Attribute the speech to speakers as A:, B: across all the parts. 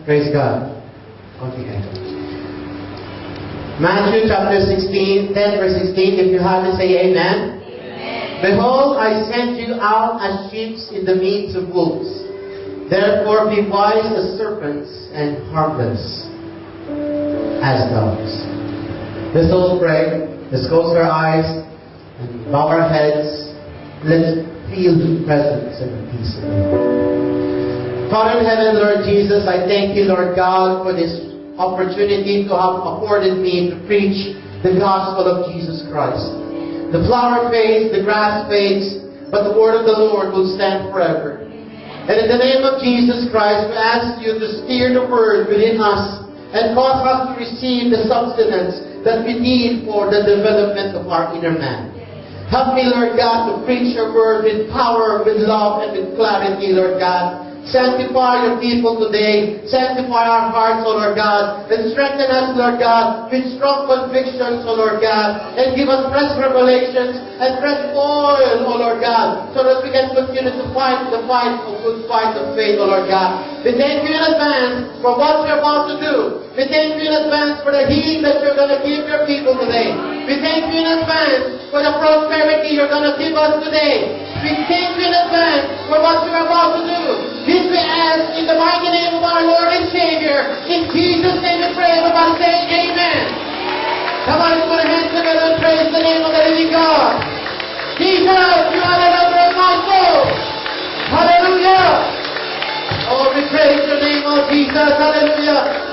A: Praise God. Okay. Matthew chapter 10 verse 16. If you have it, say amen.
B: Amen.
A: Behold, I send you out as sheep in the midst of wolves. Therefore be wise as serpents and harmless as doves. Let's all pray. Let's close our eyes and bow our heads. Let's feel the presence and the peace of God. Father in heaven, Lord Jesus, I thank you, Lord God, for this opportunity to have afforded me to preach the gospel of Jesus Christ. The flower fades, the grass fades, but the word of the Lord will stand forever. And in the name of Jesus Christ, we ask you to steer the word within us and cause us to receive the sustenance that we need for the development of our inner man. Help me, Lord God, to preach your word with power, with love, and with clarity, Lord God. Sanctify your people today. Sanctify our hearts, O Lord God. And strengthen us, Lord God, with strong convictions, O Lord God. And give us fresh revelations and fresh oil, O Lord God, so that we can continue to fight the fight of good fight of faith, O Lord God. We thank you in advance for what you're about to do. We thank you in advance for the healing that you're going to give your people today. We thank you in advance for the prosperity you're going to give us today. We thank you in advance for what you're about to do. This we ask in the mighty name of our Lord and Savior. In Jesus' name we pray. Everybody say amen. Come on, let's put our hands together and praise the name of the living God. Jesus, you are the lover of my soul. Hallelujah. Oh, we praise your name, oh Jesus. Hallelujah.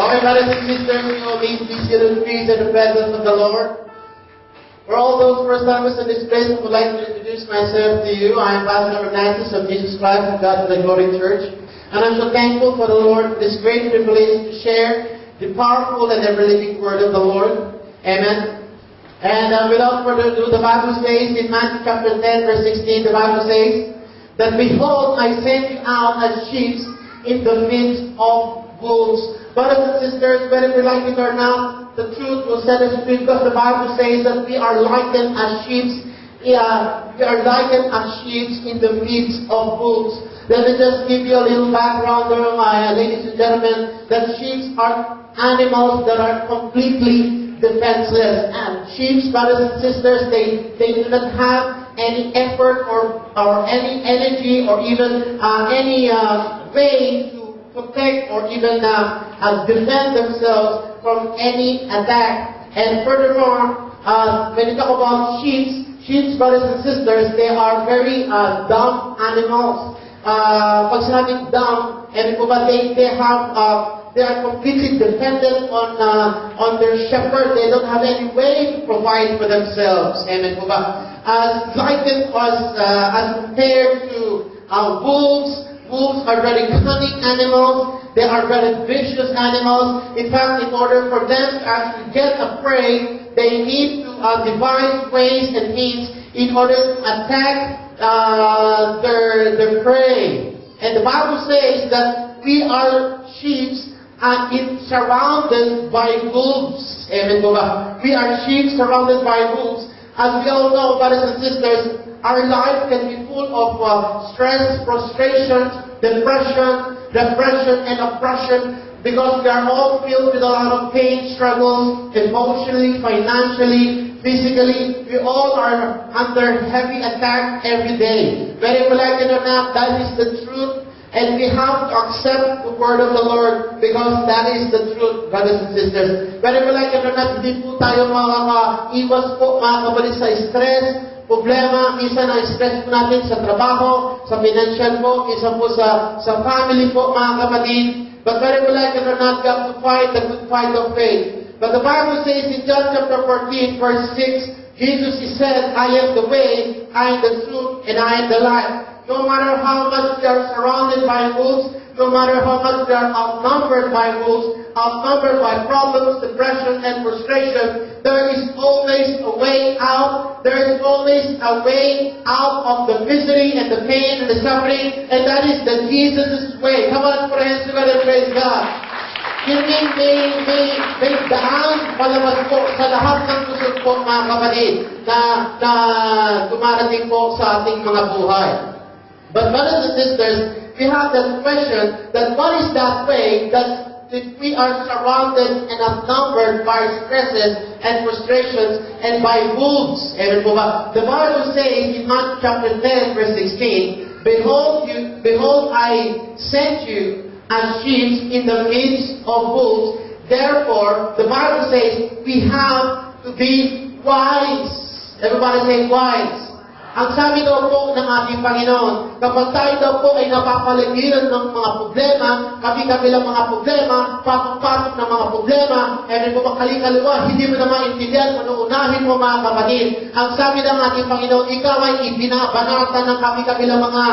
A: Okay, brothers and sisters, you will be still in peace in the presence of the Lord. For all those first-timers in this place, I would like to introduce myself to you. I am Pastor Ignatius of Jesus Christ of God to the Glory Church. And I'm so thankful for the Lord for this great privilege to share the powerful and ever-living Word of the Lord. Amen. And without further ado, the Bible says in Matthew chapter 10 verse 16, the Bible says that, behold, I send you out as sheep in the midst of wolves. Brothers and sisters, whether we like it or not, the truth will set us free, because the Bible says that we are likened as sheep. We are likened as sheep in the midst of wolves. Let me just give you a little background there, ladies and gentlemen, that sheep are animals that are completely defenseless. And sheep, brothers and sisters, they do not have any effort or any energy or even any way to protect or even defend themselves from any attack. And furthermore, when you talk about sheep, brothers and sisters, they are very dumb animals. Pag sinabing dumb, they are completely dependent on their shepherd. They don't have any way to provide for themselves. Amen po ba? As compared to wolves, wolves are very cunning animals. They are very vicious animals. In fact, in order for them to actually get a prey, they need to devise ways and means in order to attack their prey. And the Bible says that we are sheep and it's surrounded by wolves. Amen. We are sheep surrounded by wolves. As we all know, brothers and sisters, our life can be full of stress, frustration, depression, and oppression, because we are all filled with a lot of pain, struggles, emotionally, financially, physically. We all are under heavy attack every day. Whether we like it or not, that is the truth. And we have to accept the word of the Lord, because that is the truth, brothers and sisters. Whether we like it or not, hindi po tayo iwas po, mga kapatid, sa stress, problema. Minsan ang stress po natin sa trabaho, sa financial po, minsan po sa family po, mga kapatid. But whether we like it or not, we have to fight the good fight of faith. But the Bible says in John chapter 14, verse 6, Jesus, He said, I am the way, I am the truth, and I am the life. No matter how much we are surrounded by wolves, no matter how much we are outnumbered by wolves, outnumbered by problems, depression, and frustration, there is always a way out. There is always a way out of the misery and the pain and the suffering, and that is the Jesus' way. Come on, put our hands together and praise God. May daan palabas po sa lahat ng kusog po, mga kapatid, na dumarating po sa ating mga buhay. But brothers and sisters, we have that question that what is that way that we are surrounded and outnumbered by stresses and frustrations and by wolves. Amen po ba? The Bible says in Matthew chapter 10 verse 16, Behold, I sent you as sheep in the midst of wolves. Therefore, the Bible says we have to be wise. Everybody say wise. Ang sabi daw po ng ating Panginoon, kapag tayo daw po ay napapaligiran ng mga problema, kabilang mga problema, patong-patong ng mga problema, and po makali-kaliwa, hindi mo na maintindihan kung unahin mo mga kapatid. Ang sabi ng ating Panginoon, ikaw ay ibinabanatan ng kabilang mga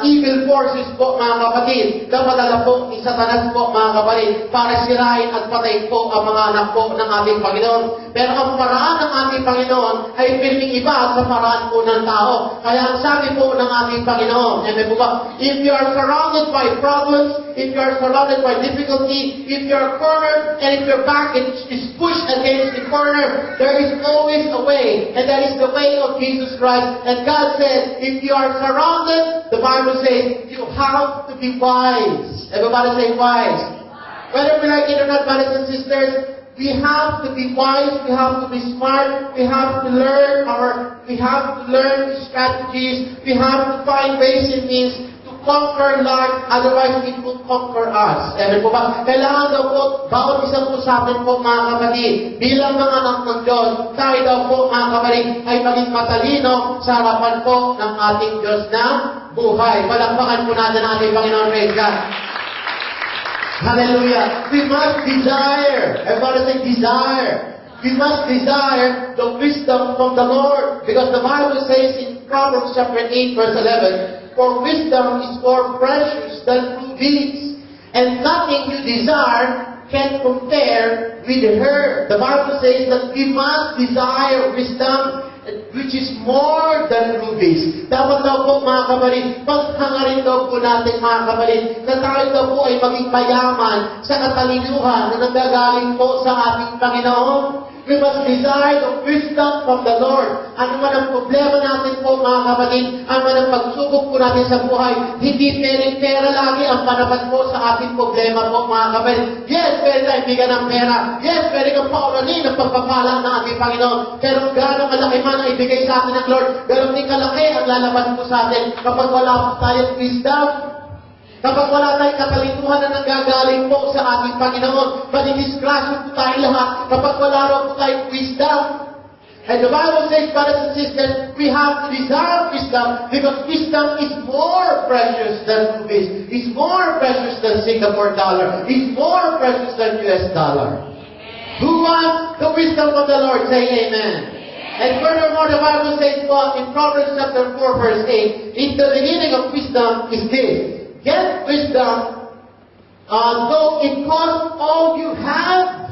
A: evil forces po mga kapatid. Napadala po ni Satanas po mga kapatid para sirain at patayin po ang mga anak po ng ating Panginoon. Pero ang paraan ng ating Panginoon ay piling iba sa paraan po ng tao. Kaya ang sabi po ng ating Panginoon, if you are surrounded by problems, if you are surrounded by difficulty, if you are cornered, and if your back is pushed against the corner, there is always a way, and that is the way of Jesus Christ. And God said, if you are surrounded, the Bible says, you have to be wise. Everybody say wise. Whether we like it or not, brothers and sisters, we have to be wise, we have to be smart, we have to learn strategies, we have to find ways and means to conquer life, otherwise it will conquer us. Amen po ba? Kailangan daw po, bawat isang po sa atin po mga kapatid, bilang mga anak ng Diyos, tayo daw po mga kapatid ay maging matalino sa harapan po ng ating Diyos na buhay. Palakpakan po natin ang ating Panginoon. Praise God. Hallelujah. We must desire. Everybody say desire. We must desire the wisdom from the Lord. Because the Bible says in Proverbs chapter 8 verse 11, for wisdom is more precious than rubies, and nothing you desire can compare with her. The Bible says that we must desire wisdom which is more than rubies. Dapat daw po mga kapatid, paghangarin daw po natin mga kapatid, na tayo daw po ay maging mayaman sa katalinuhan na nanggagaling po sa ating Panginoon. We must desire the wisdom from the Lord. Ano man ang problema natin po mga kapatid, ano man ang pagsubok po natin sa buhay, hindi pera lagi ang panapat po sa ating problema po mga kapatid. Yes, pwede tayo bigyan ng pera. Yes, pwede kang paulanin ang pagpapala ng ating Panginoon. Pero gano'ng kalaki man ang ibigay sa atin ng Lord, gano'ng din kalaki ang lalabas po sa atin kapag wala po tayong wisdom. Kapag wala tayong katalituhan na nanggagaling po sa ating Panginoon, madidisgrasya po tayo lahat kapag wala raw po tayong wisdom. And the Bible says, brothers and sisters, we have to desire wisdom because wisdom is more precious than rubies. It's more precious than Singapore dollar. It's more precious than US dollar. Who wants the wisdom of the Lord? Say amen. And furthermore, the Bible says in Proverbs chapter 4 verse 8, in the beginning of wisdom is this. Get wisdom, though it costs all you have.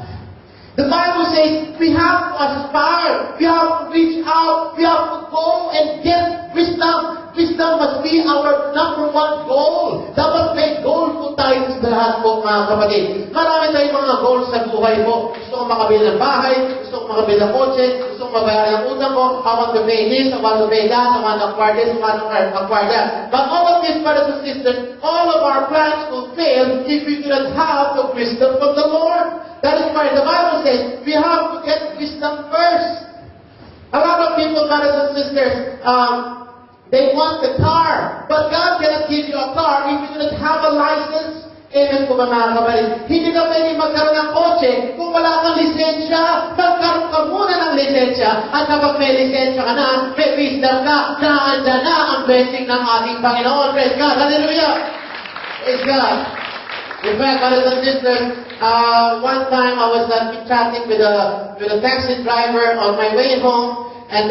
A: The Bible says we have to aspire, we have to reach out, we have to go and get wisdom. Wisdom must be our number one goal. Dapat may goal po tayo sa lahat po mga kapatid. Marami tayong mga goals sa buhay po. Gusto kong makabili ng bahay, gusto kong makabili ng kotse, gusto kong mabayaran ng utang ko, I want to pay this, I want to pay that, I want to acquire this, I want to acquire that. But all of this, brothers and sisters, all of our plans will fail if we do not have the wisdom from the Lord. That is why the Bible says we have to get wisdom first. A lot of people, brothers and sisters, they want the car, but God cannot give you a car if you do not have a license. Amen po ba mga kapatid? Hindi ka pwede magkaroon ng kotse kung wala kang lisensya. Magkaroon ka muna ng lisensya. At kapag may lisensya ka na, may wisdom ka, naanda na ang blessing ng ating Panginoon. Praise God. Hallelujah. Praise God. In fact, brothers and sisters, one time I was chatting with a taxi driver on my way home. And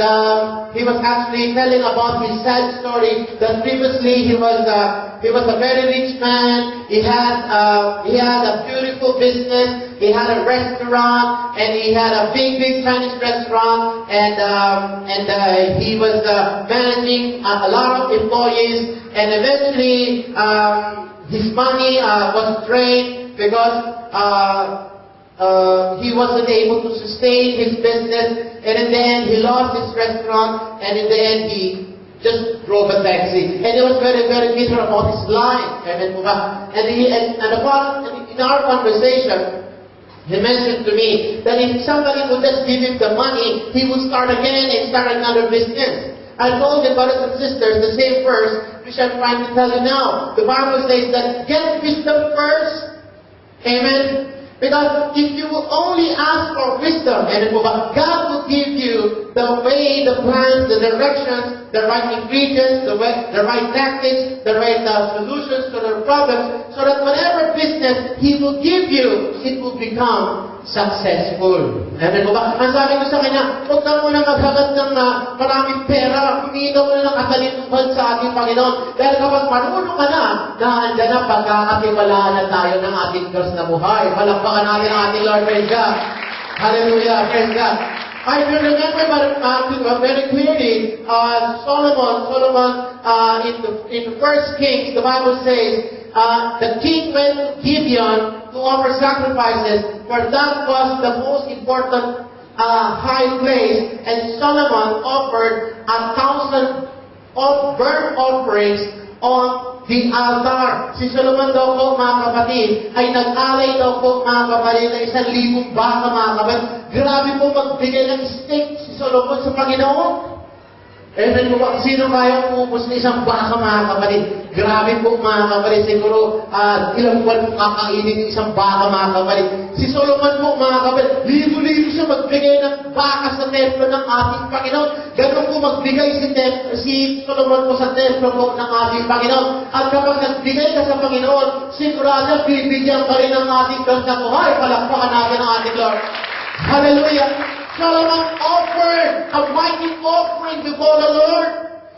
A: he was actually telling about his sad story that previously he was a very rich man. He had a beautiful business. He had a restaurant, and he had a big Chinese restaurant. And he was managing a lot of employees. And eventually, his money was drained because he wasn't able to sustain his business, and in the end he lost his restaurant, and in the end he just drove a taxi. And he was very, very bitter about his life. Amen po ba? And in our conversation, he mentioned to me that if somebody would just give him the money, he would start again and start another business. I told him, brothers and sisters, the same verse which I'm trying to tell you now. The Bible says that get wisdom first. Amen. Because if you will only ask for wisdom, and God will give you the way, the plans, the directions, the right ingredients, the right tactics, the right solutions to the problems, so that whatever business He will give you, it will become successful. Amen po ba? Ang sabi ko sa kanya, huwag na muna maghagat ng maraming pera, kumita mo na ng kasalituhan sa ating Panginoon. Dahil kapag marunong ka na, andyan na pagkakatiwalaan na tayo ng ating Diyos na buhay. Palakpakan natin ang ating Lord, praise God. Hallelujah, praise God. I remember very clearly, Solomon in 1 Kings, the Bible says, the king went to Gibeon to offer sacrifices, for that was the most important high place, and Solomon offered 1,000 of burnt offerings on the altar. Si Solomon daw po, mga kapatid, ay nag-alay daw po, mga kapatid, ng 1,000 baka, mga kapatid. Grabe po magbigay ng steak si Solomon sa Panginoon. Amen po ba? Sino kaya umubos na isang baka, mga kapatid? Grabe po, mga kapatid. Siguro, ilang buwan po kakainin yung isang baka, mga kapatid. Si Solomon po, mga kapatid, libo-libo siya magbigay ng baka sa templo ng ating Panginoon. Ganun po magbigay si Solomon po sa templo po ng ating Panginoon. At kapag nagbigay ka sa Panginoon, sigurado bibigyan ka rin ng ating Diyos na buhay. Palakpakan natin ang ating Lord. Hallelujah! Solomon offered a mighty offering before the Lord.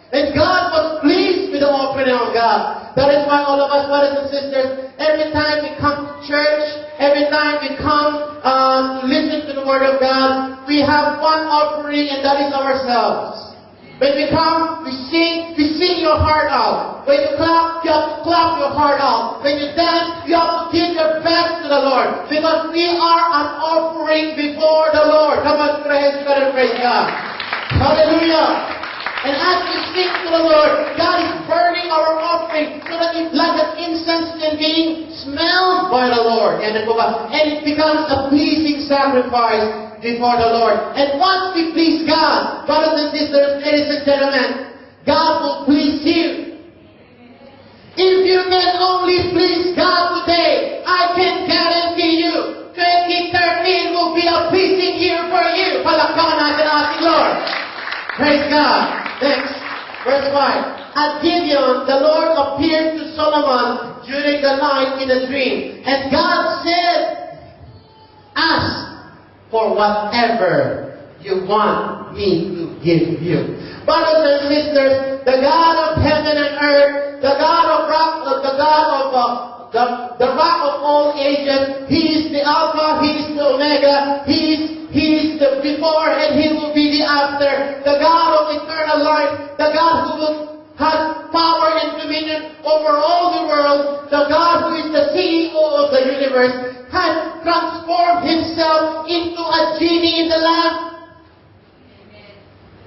A: And God was pleased with the offering of God. That is why all of us, brothers and sisters, every time we come to church, every time we come to listen to the Word of God, we have one offering, and that is ourselves. When we come, we sing your heart out. When you clap, you have to clap your heart out. When you dance, you have to give your best to the Lord. Because we are an offering before the Lord. Come on, praise God and praise God. Hallelujah. And as we sing to the Lord, God is burning our offering so that it's like an incense and being smelled by the Lord. And it becomes a pleasing sacrifice before the Lord. And once we please God, brothers and sisters, ladies and gentlemen, God will please you. If you can only please God today, I can guarantee you, 2013 will be a pleasing year for you. Palakpakan natin ang ating Lord. Praise God. Next, verse 5. At Gibeon, the Lord appeared to Solomon during the night in a dream. And God said, ask for whatever you want me to give you. Brothers and sisters, the God of heaven and earth, the God of rock, the rock of all ages, He is the Alpha, He is the Omega, He is the before and He will be the after. The God of eternal life, the God who will have power and dominion over all the world, the God who is the CEO of the universe, has transformed Himself into a genie in the lamp.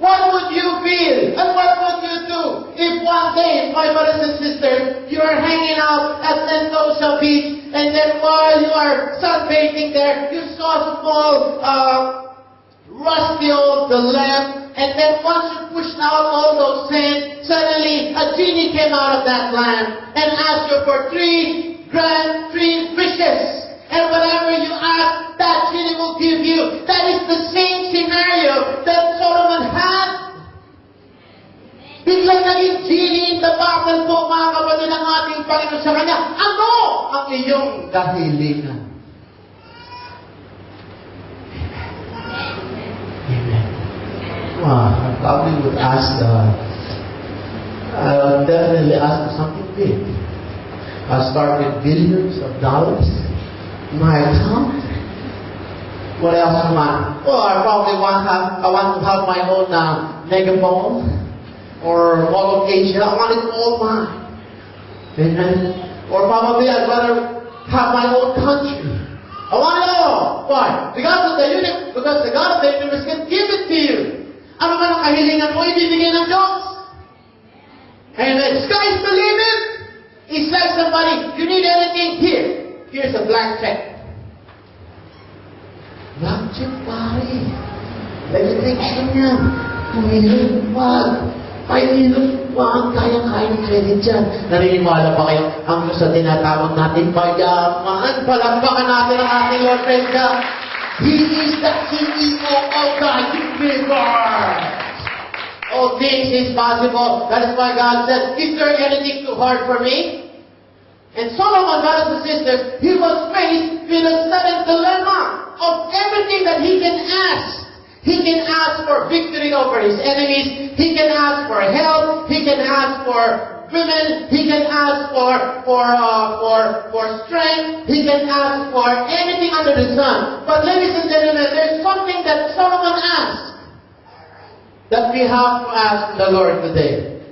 A: What would you feel? And what would you do if one day, my brothers and sisters, you are hanging out at Sentosa Beach, and then while you are sunbathing there, you saw a small rusty old lamp, and then once you pushed out all those sand, suddenly a genie came out of that lamp and asked you for 3 fishes. And whatever you ask, that genie will give you. That is the same scenario that Solomon had. Biglang naging genie in the bottle po, mga kapatid ng ating Panginoon sa kanya. Ano ang iyong kahilingan? Amen. Wow, I probably would ask, I would definitely ask for something big. I'll start with billions of dollars. My account. What else do I want? Oh, I probably want to have my own megaphone or Mall of Asia. I want it all mine. Amen. Or probably I'd rather have my own country. I want it all. Why? Because the God of the universe can give it to you. Ano man ang kahilingan mo, ibibigay ng Diyos. And when sky's the limit, it's like somebody, you need anything here. Here's a blank check. Blank check, pare. Restriction yan. Tumilip, wag. Mahilip, wag. Kaya-kaya ng credit yan. Naniniwala ba kayo ang Diyos sa tinatawag natin mayaman? Palakpakan natin ang ating Lord and God. He is the CEO of the universe. All things is possible. That is why God said, is there anything too hard for me? And Solomon, brothers and sisters, he was faced with a sudden dilemma of everything that he can ask. He can ask for victory over his enemies. He can ask for health. He can ask for women. He can ask for strength. He can ask for anything under the sun. But ladies and gentlemen, there's something that Solomon asked that we have to ask the Lord today.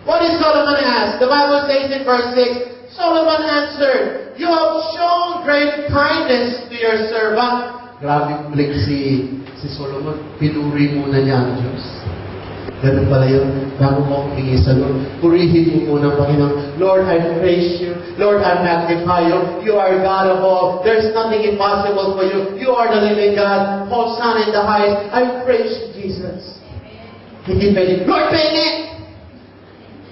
A: What did Solomon ask? The Bible says in verse 6, Solomon answered, you have shown great kindness to your servant. Grabe kulik si Solomon. Pinuri muna niya ang Diyos. Ganun pala yun. Bago mo humingi sa Lord, purihin mo muna, Panginoon. Lord, I praise you. Lord, I magnify you. You are God of all. There's nothing impossible for you. You are the living God. Hosanna in the highest. I praise you, Jesus. Hindi pwede, Lord, pwede!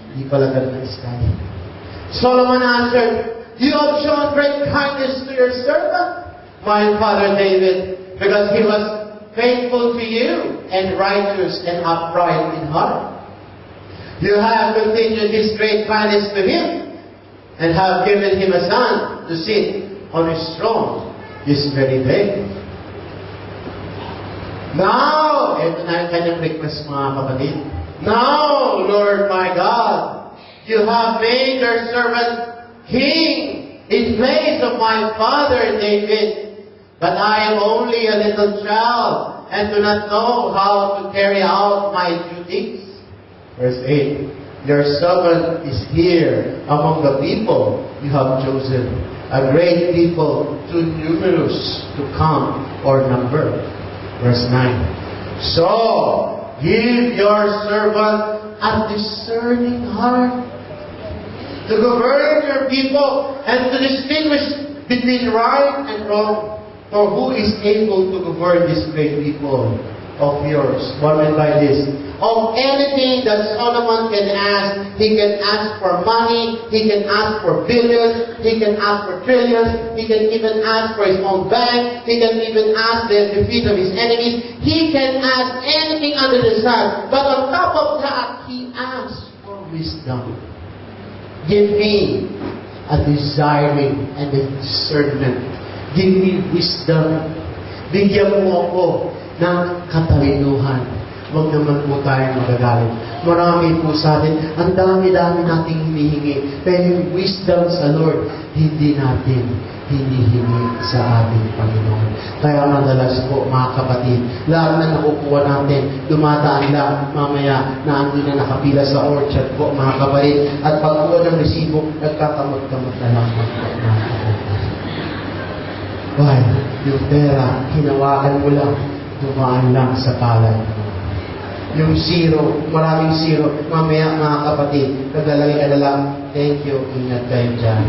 A: Hindi pala ganun ang style. Solomon answered, you have shown great kindness to your servant, my father David, because he was faithful to you and righteous and upright in heart. You have continued this great kindness to him and have given him a son to sit on his throne this very day. Now, ito na yung kanyang request, mga kapatid. Now, Lord my God, you have made your servant king in place of my father David. But I am only a little child and do not know how to carry out my duties. Verse 8, your servant is here among the people you have chosen, a great people too numerous to count or number. Verse 9, so give your servant a discerning heart to govern your people and to distinguish between right and wrong. For who is able to govern this great people of yours? What I mean by this? Of anything that Solomon can ask, he can ask for money, he can ask for billions, he can ask for trillions, he can even ask for his own bank, he can even ask the defeat of his enemies. He can ask anything under the sun. But on top of that, he asks for wisdom. Give me a desiring and a discernment. Give me wisdom. Bigyan mo ako ng katalinuhan. Huwag naman po tayo magagalit. Marami po sa atin, ang dami-dami nating hinihingi. Pero yung wisdom sa Lord, hindi natin hinihingi sa ating Panginoon. Kaya madalas po, mga kapatid, lahat na nakukuha natin, dumadaan lang mamaya na andun na nakapila sa orchard po, mga kapatid. At pagkuha ng resibo, nagkakamot-kamot na lang mga kapatid. Why? Yung pera, hinawakan mo lang, dumaan lang sa palad mo. Yung zero, maraming zero, mamaya mga kapatid, naglalagay ka na lang, thank you, ingat kayo dyan.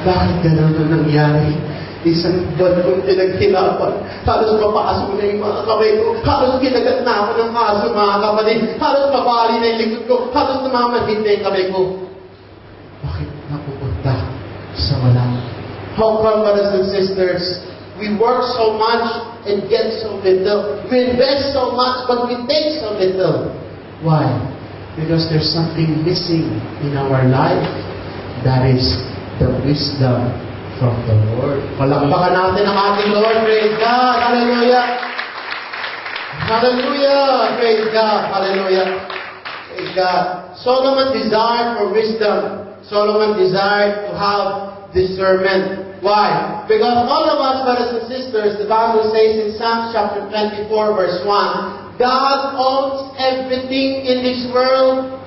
A: Bakit ganun na nangyari? Isang buwan kong pinaghirapan, halos mapasok na yung mga kamay ko, halos kinagat na ako ng aso, mga kapatid, halos mabali na yung likod ko, halos namamanhid na yung kamay ko. Bakit napupunta sa wala? How come, brothers and sisters, we work so much and get so little. We invest so much but we take so little. Why? Because there's something missing in our life. That is the wisdom from the Lord. Palakpakan natin ang ating Lord. Praise God. Hallelujah. Hallelujah. Praise God. Hallelujah. Praise God. Solomon desired for wisdom. Solomon desired to have discernment. Why? Because all of us, brothers and sisters, the Bible says in Psalms chapter 24, verse 1, God owns everything in this world.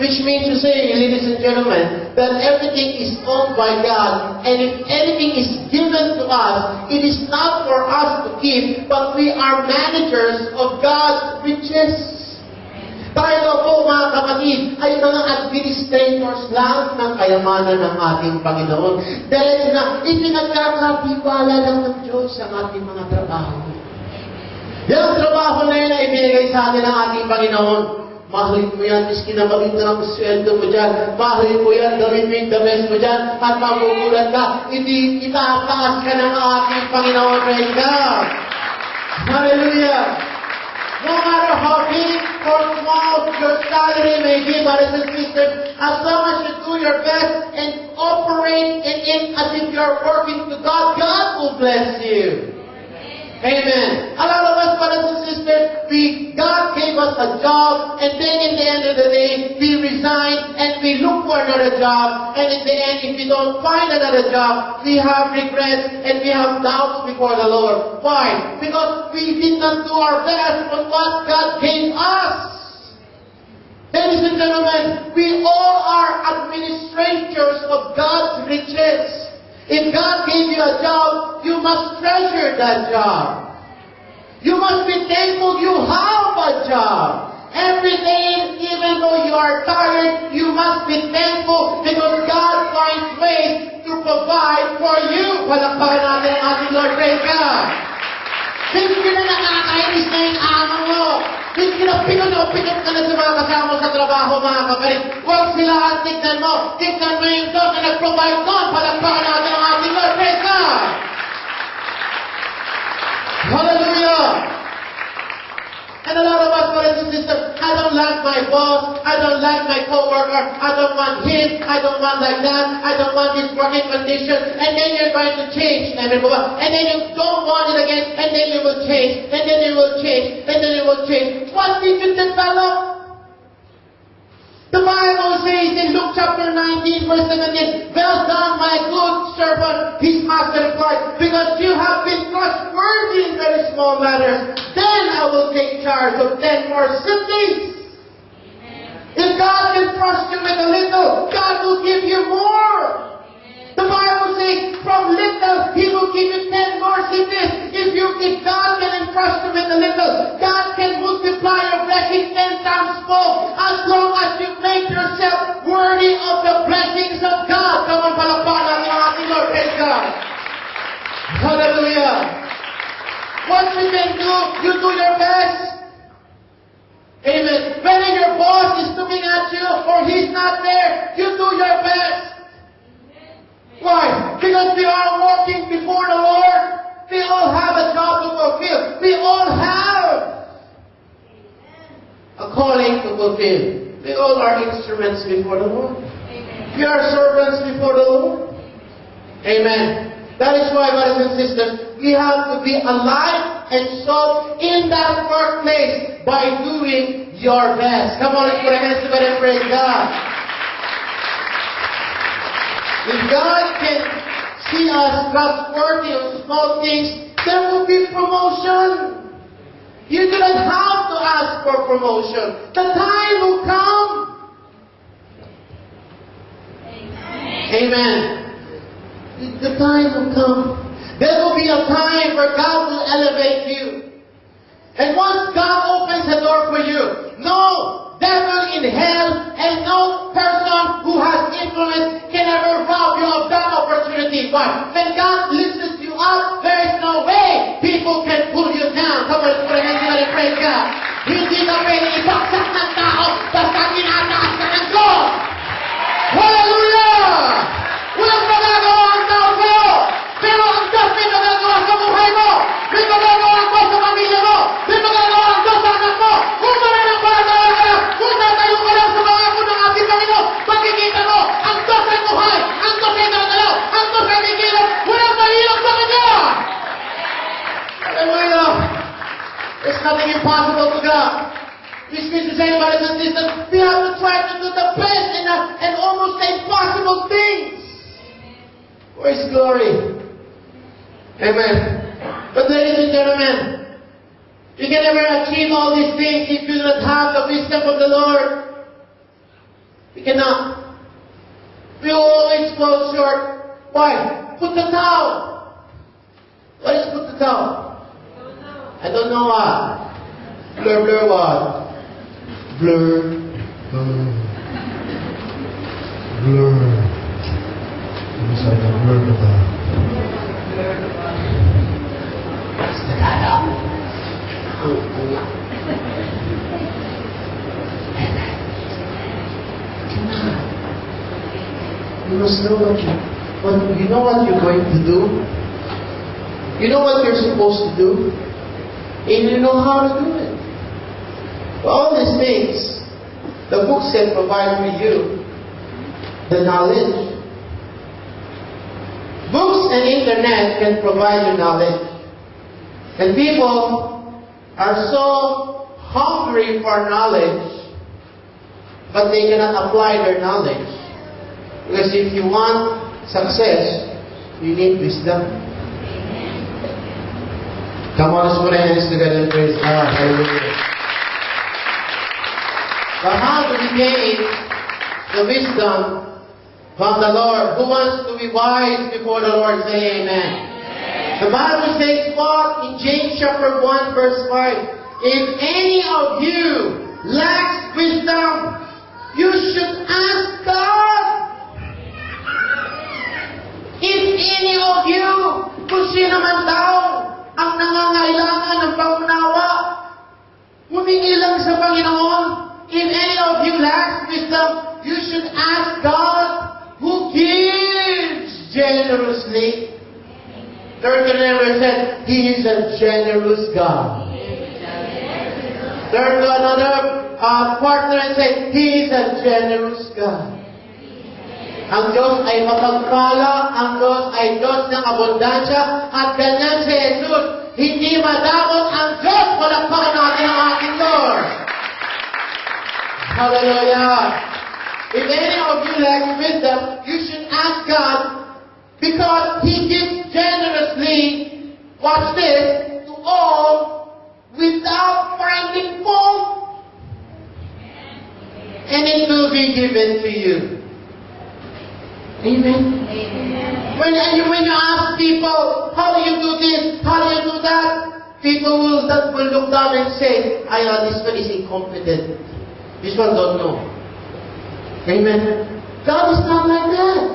A: Which means to say, ladies and gentlemen, that everything is owned by God. And if anything is given to us, it is not for us to keep, but we are managers of God's riches. Tayo po mga kapatid ay mga administrators lang ng kayamanan ng ating Panginoon. Dahil na ipinagkakatiwala lang ng Diyos ang ating mga trabaho. Yung trabaho na yun ay binigay sa atin ng ating Panginoon. Mahalin mo yan, miski na maliit na ang sweldo mo dyan. Mahalin mo yan, gawin mo yung the best mo dyan. At magugulat ka, hindi itataas ka ng ating Panginoon. Praise God! Hallelujah! No matter how big or small your salary may be, brothers and sisters, as long as you do your best and operate in it as if you are working to God, God will bless you. Amen. A lot of us, brothers and sisters, God gave us a job, and then in the end of the day, we resign and we look for another job. And in the end, if we don't find another job, we have regrets and we have doubts before the Lord. Why? Because we did not do our best on what God gave us. Ladies and gentlemen, we all are administrators of God's riches. If God gave you a job, you must treasure that job. You must be thankful you have a job. Every day, even though you are tired, you must be thankful because God finds ways to provide for you. Palakpakan natin ang ating Lord. Praise God. Hindi na nakakainis na yung amo mo. Hindi na pinag-upikit ka na sa mga kasama sa trabaho, mga kapatid. Huwag sila ang tignan mo. Tignan mo yung Diyos na nag-provide doon. Palakpakan natin ang ating Lord. Praise God! Hallelujah! And a lot of us, brothers and sisters, I don't like my boss, I don't like my co-worker, I don't want him, I don't want like that, I don't want this working condition, and then you're going to change, and then you don't want it again, and then you will change, and then you will change, and then you will change. What did you develop? The Bible says in Luke chapter 19, verse 17, "Well done, my good servant," his master replied, "because you have been trustworthy in very small matters, then I will take charge of 10 more cities." If God can trust you with a little, God will give you more. The Bible says, from little, He will give you 10 more cities. If God can entrust you with a little, God can multiply your blessing 10 times more, as long as you make yourself worthy of the blessings of God. Come on, palakpakan natin ang ating Lord. Praise God. Hallelujah. What you can do, you do your best. Amen. Whether your boss is looking at you or he's not there, you do your best. Why? Because we are walking before the Lord. We all have a job to fulfill. We all have a calling to fulfill. We all are instruments before the Lord. We are servants before the Lord. Amen. That is why, brothers and sisters, we have to be alive and salt in that workplace by doing your best. Come on, let's put our hands together and praise God. If God can see us trustworthy on small things, there will be promotion. You do not have to ask for promotion. The time will come. Amen. The time will come. There will be a time where God will elevate you. And once God opens the door for you, no devil in hell and no person who has influence can ever rob you of that opportunity. But when God lifts you up, there is no way people can pull you down. Come on, let's put a hand together and praise God. Hindi ka pwede ipaksak ng tao basta tinataas ka ng Diyos. Hallelujah! Walang magagawa ang tao sa'yo. Pero ang Diyos may magagawa sa buhay mo. May magagawa ang Diyos sa pamilya mo. May magagawa ang Diyos sa anak mo. Kung maraming magagawa ka lang, kung natayo ka lang sa mga ako ng ating Panginoon, makikita mo, ang Diyos ay buhay, ang Diyos ay nagalaw, ang Diyos ay nagilap, walang mahirap sa Kanya. Hallelujah! There's nothing impossible to God. Which means to say, brothers and sisters, we have to try to do the best and almost the impossible things. For His glory. Amen. But ladies and gentlemen, you can never achieve all these things if you do not have the wisdom of the Lord. We cannot. We always fall short. Why? Put the towel. What is put the towel? I don't know what. Blur, blur what? Blur. Blur. It's like a blur the towel. It's the towel. You must know you know what you're going to do. You know what you're supposed to do. And you know how to do it. For all these things, the books can provide for you the knowledge. Books and internet can provide you knowledge. And people are so hungry for knowledge, but they cannot apply their knowledge. Because if you want success, you need wisdom. Come on, let's put our hands together and praise God. Hallelujah. But how do we gain the wisdom from the Lord? Who wants to be wise before the Lord? Say amen. The Bible says what in James chapter 1 verse 5? If any of you lacks wisdom, you should ask God. If any of you, kung sino man daw ang nangangailangan ng pangunawa, humingi lang sa Panginoon. If any of you lacks wisdom, you should ask God, who gives generously. Turn to them and say, He is a generous God. Turn to another partner and say, He is a generous God. Ang Diyos ay mapagpala, ang Diyos ay Diyos ng abundansya, at ganyan si Jesus, hindi madamot ang Diyos, palakpakan natin ang ating Lord. Hallelujah! If any of you lack wisdom, you should ask God, because He gives generously, watch this, to all, without finding fault. And it will be given to you. Amen. Amen. When you ask people, how do you do this? How do you do that? People will look down and say, this one is incompetent. This one don't know. Amen. God is not like that.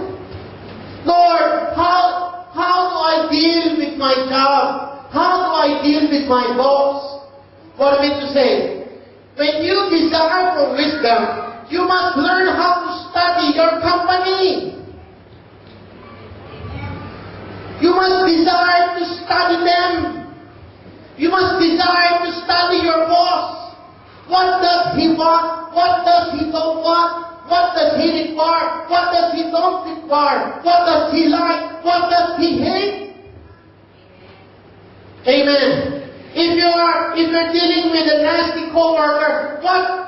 A: Lord, how do I deal with my job? How do I deal with my boss? What I mean to say, when you desire for wisdom, you must learn how to study your company. You must desire to study them. You must desire to study your boss. What does he want? What does he don't want? What does he require? What does he don't require? What does he like? What does he hate? Amen. If you're dealing with a nasty coworker, what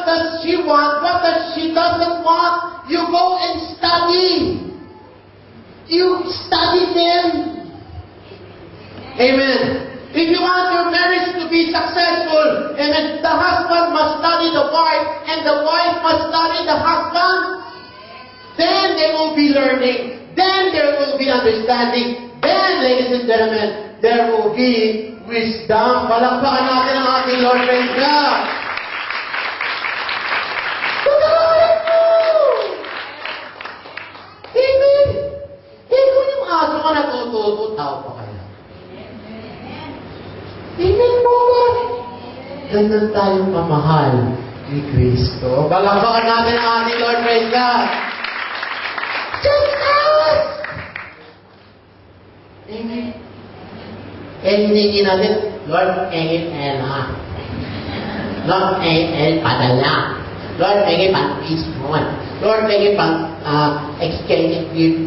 A: does she want? What does she doesn't want? You go and study. You study them. Amen. If you want your marriage to be successful, amen, the husband must study the wife, and the wife must study the husband. Then they will be learning. Then there will be understanding. Then, ladies and gentlemen, there will be wisdom. Palakpakan natin ang ating Lord. Praise God. Amen. Kung yung aso ka natututo, tao pa kaya. Amen po, Lord. Ganun tayong pamahal ni Kristo. Palakpakan natin ang ating Lord. Praise God. Just ask. Amen. Hindi natin, Lord, pera. Lord, padala. Lord, pang-pismon. Lord, pang-exchange gift.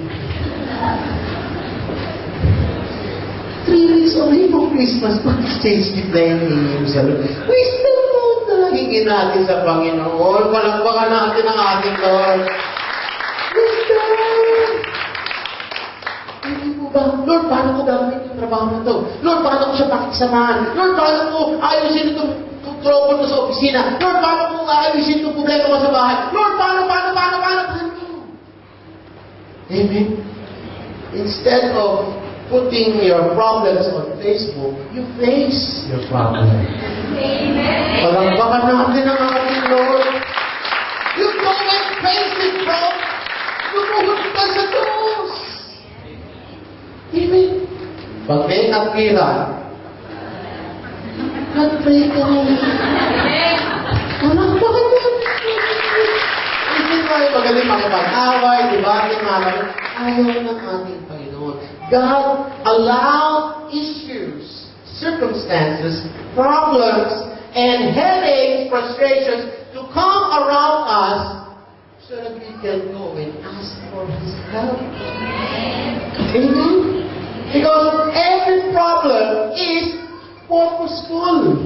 A: 3 weeks away from Christmas, pang-exchange gift na yung hingin sa Lord. Wisdom mo na hingin natin sa Panginoon. Palakpakan natin ang ating Lord. Wisdom! Hindi po ba? Lord, paano ko gawin yung trabaho na ito? Lord, paano ko siya pakisamahan? Lord, paano ko ayusin itong trouble mo sa opisina. Lord, paano kung aayusin itong problema mo sa bahay? Lord, paano? Amen? Instead of putting your problems on Facebook, you face your problem.
B: Amen.
A: Palakpakan natin ang ating Lord. You go and face it, bro. Lumuhod ka sa Diyos. Amen? Pag may nakira, nag-pray ka na. Palakpakan natin. Hindi tayo magaling makipag-away, debate, malamit. Ayaw ng ating Panginoon. God allowed issues, circumstances, problems, and headaches, frustrations to come around us so that we can go and ask for His help. Amen? Because every problem is purposeful.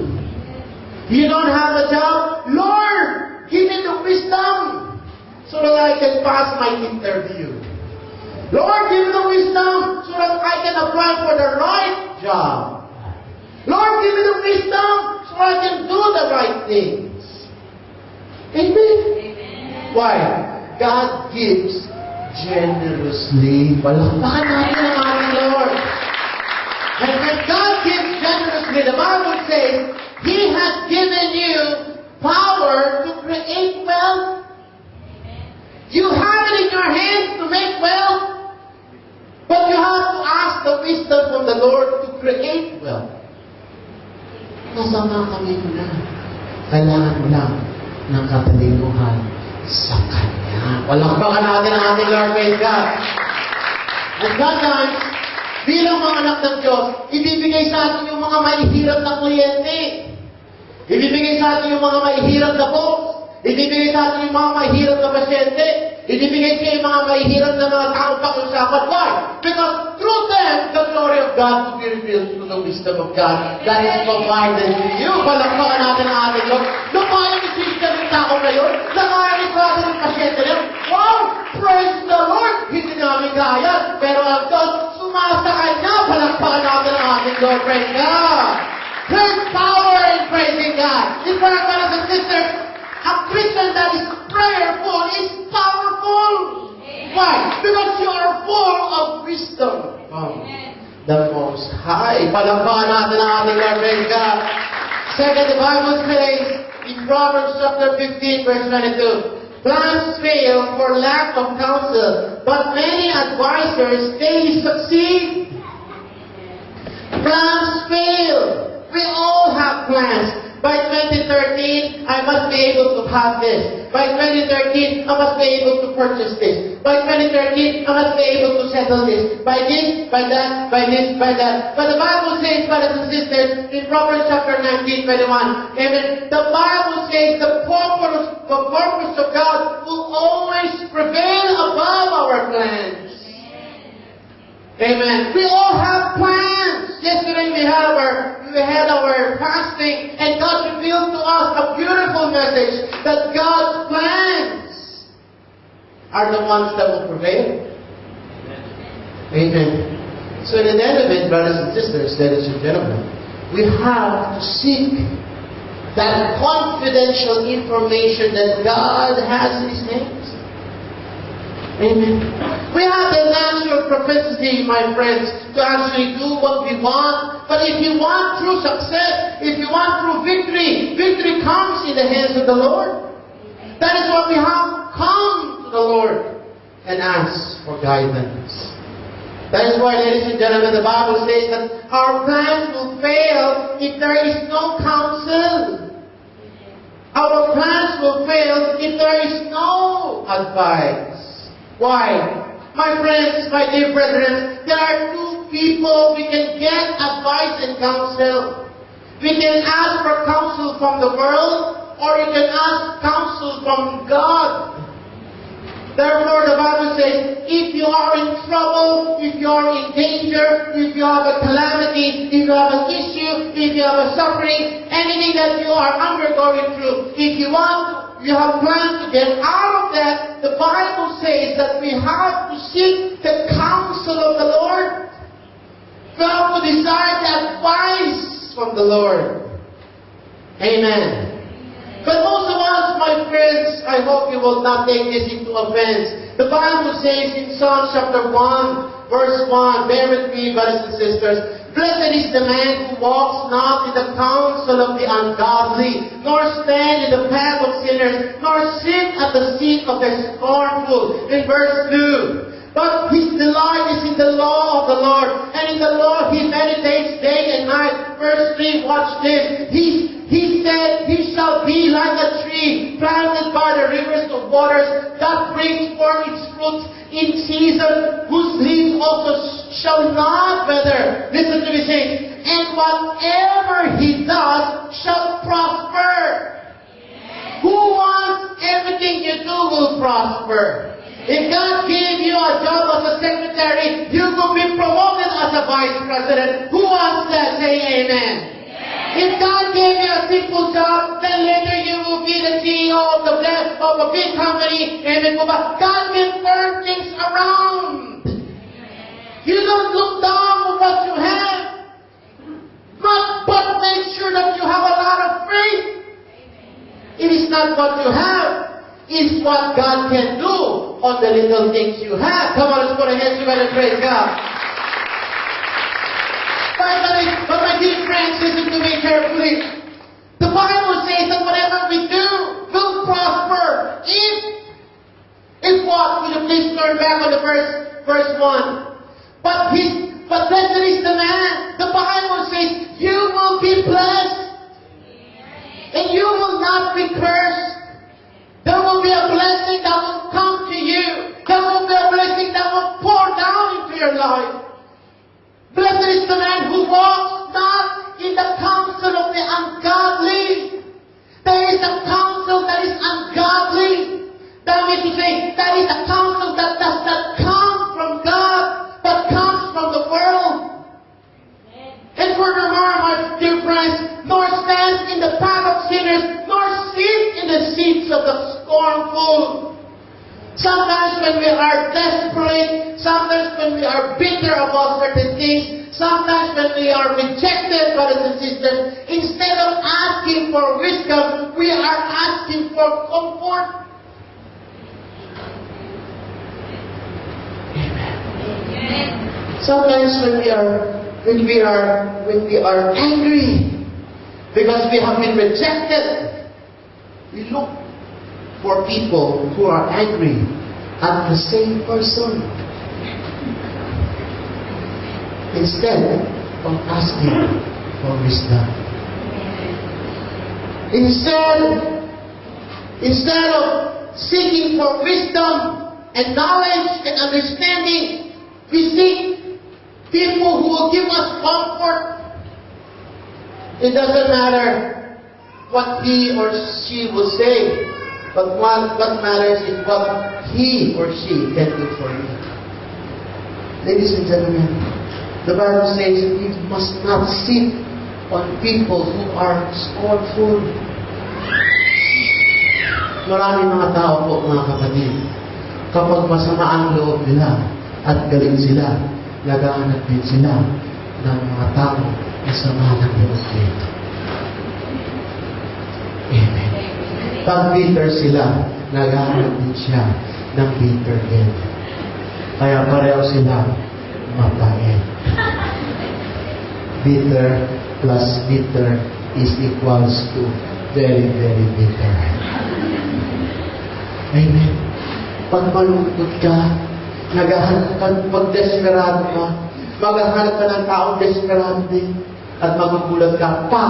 A: You don't have a job? Lord, give me the wisdom so that I can pass my interview. Lord, give me the wisdom so that I can apply for the right job. Lord, give me the wisdom so I can do the right things. Amen?
B: Amen.
A: Why? God gives generously. Palakpakan natin ang ating Lord. And when God gives generously, the Bible says, He has given you power to create wealth. You have it in your hands to make wealth. But you have to ask the wisdom from the Lord to create wealth. Masama kami mo na. Kailangan mo lang ng katalinuhan sa Kanya. Palakpakan natin ang ating Lord, praise God. At sometimes, bilang mga anak ng Diyos, ibibigay sa atin yung mga mahihirap na kliyente. Ibibigay sa atin yung mga mahihirap na boss. Ibibigay sa atin yung mga mahihirap na pasyente. Ibibigay sa yung mga mahihirap na mga taong pakiusapan. Why? Because through them, the glory of God will be revealed through the wisdom of God that is provided to you. Palakpakan natin ang ating Lord. Nakaya ni Christian yung tao na yun. Nakaya ni Father yung pasyente na yun. Wow! Praise the Lord! Hindi namin kaya. Pero ang Diyos, sumasa Kanya. Palakpakan natin ang ating Lord. Praise God! There's power in praising God. In fact, brothers and sisters, a Christian that is prayerful is powerful.
B: Amen.
A: Why? Because you are full of wisdom from the Most High. Palakpakan natin ang ating Lord, praise God. Second, the Bible says in Proverbs chapter 15, verse 22, plans fail for lack of counsel, but many advisors, they succeed. Plans fail. We all have plans. By 2013, I must be able to have this. By 2013, I must be able to purchase this. By 2013, I must be able to settle this. By this, by that, by this, by that. But the Bible says, brothers and sisters, in Proverbs chapter 19, 21, amen, the Bible says the purpose of God will always prevail above our plans. Amen. We all have plans. Yesterday we had our fasting, and God revealed to us a beautiful message that God's plans are the ones that will prevail. Amen. So in the end of it, brothers and sisters, ladies and gentlemen, we have to seek that confidential information that God has in His hands. Amen. We have the natural propensity, my friends, to actually do what we want. But if you want true success, if you want true victory, victory comes in the hands of the Lord. That is why we have to come to the Lord and ask for guidance. That is why, ladies and gentlemen, the Bible says that our plans will fail if there is no counsel. Our plans will fail if there is no advice. Why? My friends, my dear brethren, there are two people we can get advice and counsel. We can ask for counsel from the world, or you can ask counsel from God. Therefore, the Bible says, if you are in trouble, if you are in danger, if you have a calamity, if you have an issue, if you have a suffering, anything that you are undergoing through, if you have plans to get out of that, the Bible says that we have to seek the counsel of the Lord. We have to desire the advice from the Lord. Amen. But most of us, my friends, I hope you will not take this into offense. The Bible says in Psalm chapter 1, verse 1, bear with me, brothers and sisters, blessed is the man who walks not in the counsel of the ungodly, nor stand in the path of sinners, nor sit at the seat of the scornful. In verse 2, but his delight is in the law of the Lord, and in the law he meditates day and night. Verse 3, watch this. He said, he shall be like a tree planted by the rivers of waters, that brings forth its fruits in season, whose leaves also shall not wither. Listen to me, saints. And whatever he does shall prosper. Who wants everything you do will prosper? If God gave you a job as a secretary, you will be promoted as a vice president. Who wants that? Say amen. If God gave you a simple job, then later you will be the CEO of a big company. Amen. But God will turn things around. You don't look down on what you have, but make sure that you have a lot of faith. It is not what you have, it's what God can do on the little things you have. Come on, let's put our hands together and praise God. But my dear friends, listen to me carefully. The Bible says that whatever we do will prosper. If what? Will you please turn back on the verse 1. But blessed is the man. The Bible says you will be blessed. And you will not be cursed. There will be a blessing that will come to you. There will be a blessing that will pour down into your life. Blessed is the man who walks not in the counsel of the ungodly. There is a counsel that is ungodly. That means to say, that is a counsel that does not come from God, but comes from the world. And furthermore, my dear friends, nor stands in the path of sinners, nor sit in the seats of the scornful. Sometimes when we are desperate, sometimes when we are bitter about certain things, sometimes when we are rejected, brothers and sisters, instead of asking for wisdom, we are asking for comfort. Amen. Sometimes when we are angry because we have been rejected, we look for people who are angry at the same person instead of asking for wisdom. Instead of seeking for wisdom and knowledge and understanding, we seek people who will give us comfort. It doesn't matter what he or she will say, but what matters is what he or she can do for you. Ladies and gentlemen, the Bible says that we must not sit on people who are scornful. Maraming mga tao po, mga kapatid, kapag masama ang loob nila at galing sila, naghahanap din sila ng mga tao na sama ng loob nila. Amen. Pag bitter sila, naghahanap din siya ng bitter din. Kaya pareho sila mapait. Bitter plus bitter is equals to very, very bitter. Amen. Pag malungkot ka, naghahanap ka, pag desperado ka, maghahanap ka ng taong desperado din, at magugulat ka,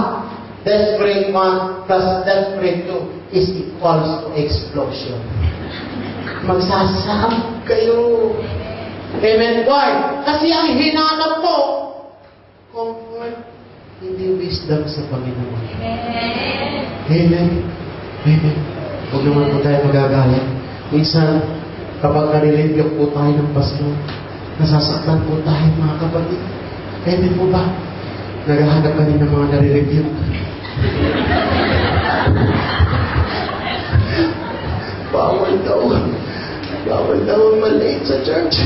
A: desperate 1 plus desperate 2 is equals to explosion. Magsasabog kayo. Amen. Why? Kasi ang hinanap mo, comfort, hindi wisdom sa Panginoon. Amen. Amen. Huwag naman po tayo magagalit. Minsan, kapag nare-review po tayo ng pastor, nasasaktan po tayo, mga kapatid. Amen po ba? Naghahanap ka rin ng mga nare-review. Bawal daw malate sa church.